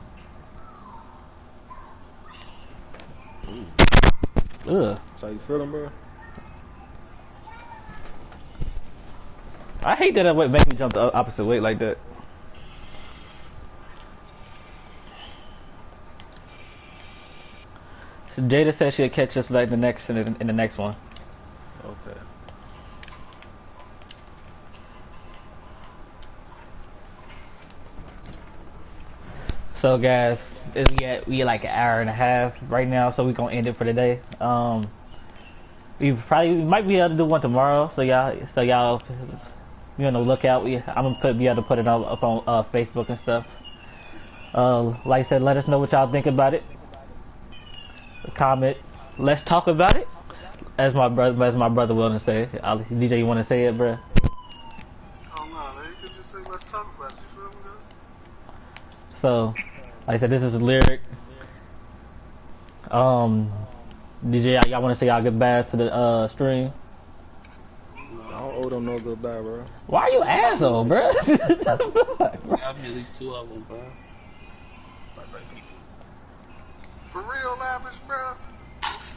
S1: Ugh.
S2: So how you feeling, bro?
S1: I hate that it would make me jump the opposite way like that. So Jada said she'll catch us like in the next one.
S2: Okay.
S1: So guys, we at like an hour and a half right now, so we gonna end it for the day. We might be able to do one tomorrow, so y'all be on the lookout. I'm gonna be able to put it up on Facebook and stuff. Like I said, let us know what y'all think about it. Comment. Let's talk about it. As my brother willing to say. DJ, you want to say it, bro?
S4: Oh no, you could just say let's talk about it. You feel me? Though?
S1: So, like I said, this is a lyric. DJ, y'all want to say y'all goodbyes to the stream?
S2: I don't owe them no goodbye, bro.
S1: Why are you asshole, bro?
S3: I'll be at least 2 of them, bro.
S4: For real, Lavish, bro.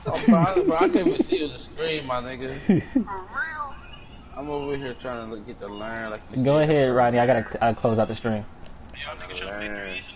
S3: Bro, I can't even see the screen, my nigga.
S4: For real.
S3: I'm over here trying to get to learn. Like
S1: Go ahead, Rodney. I gotta close out the stream.
S6: Y'all niggas trying to make it easy.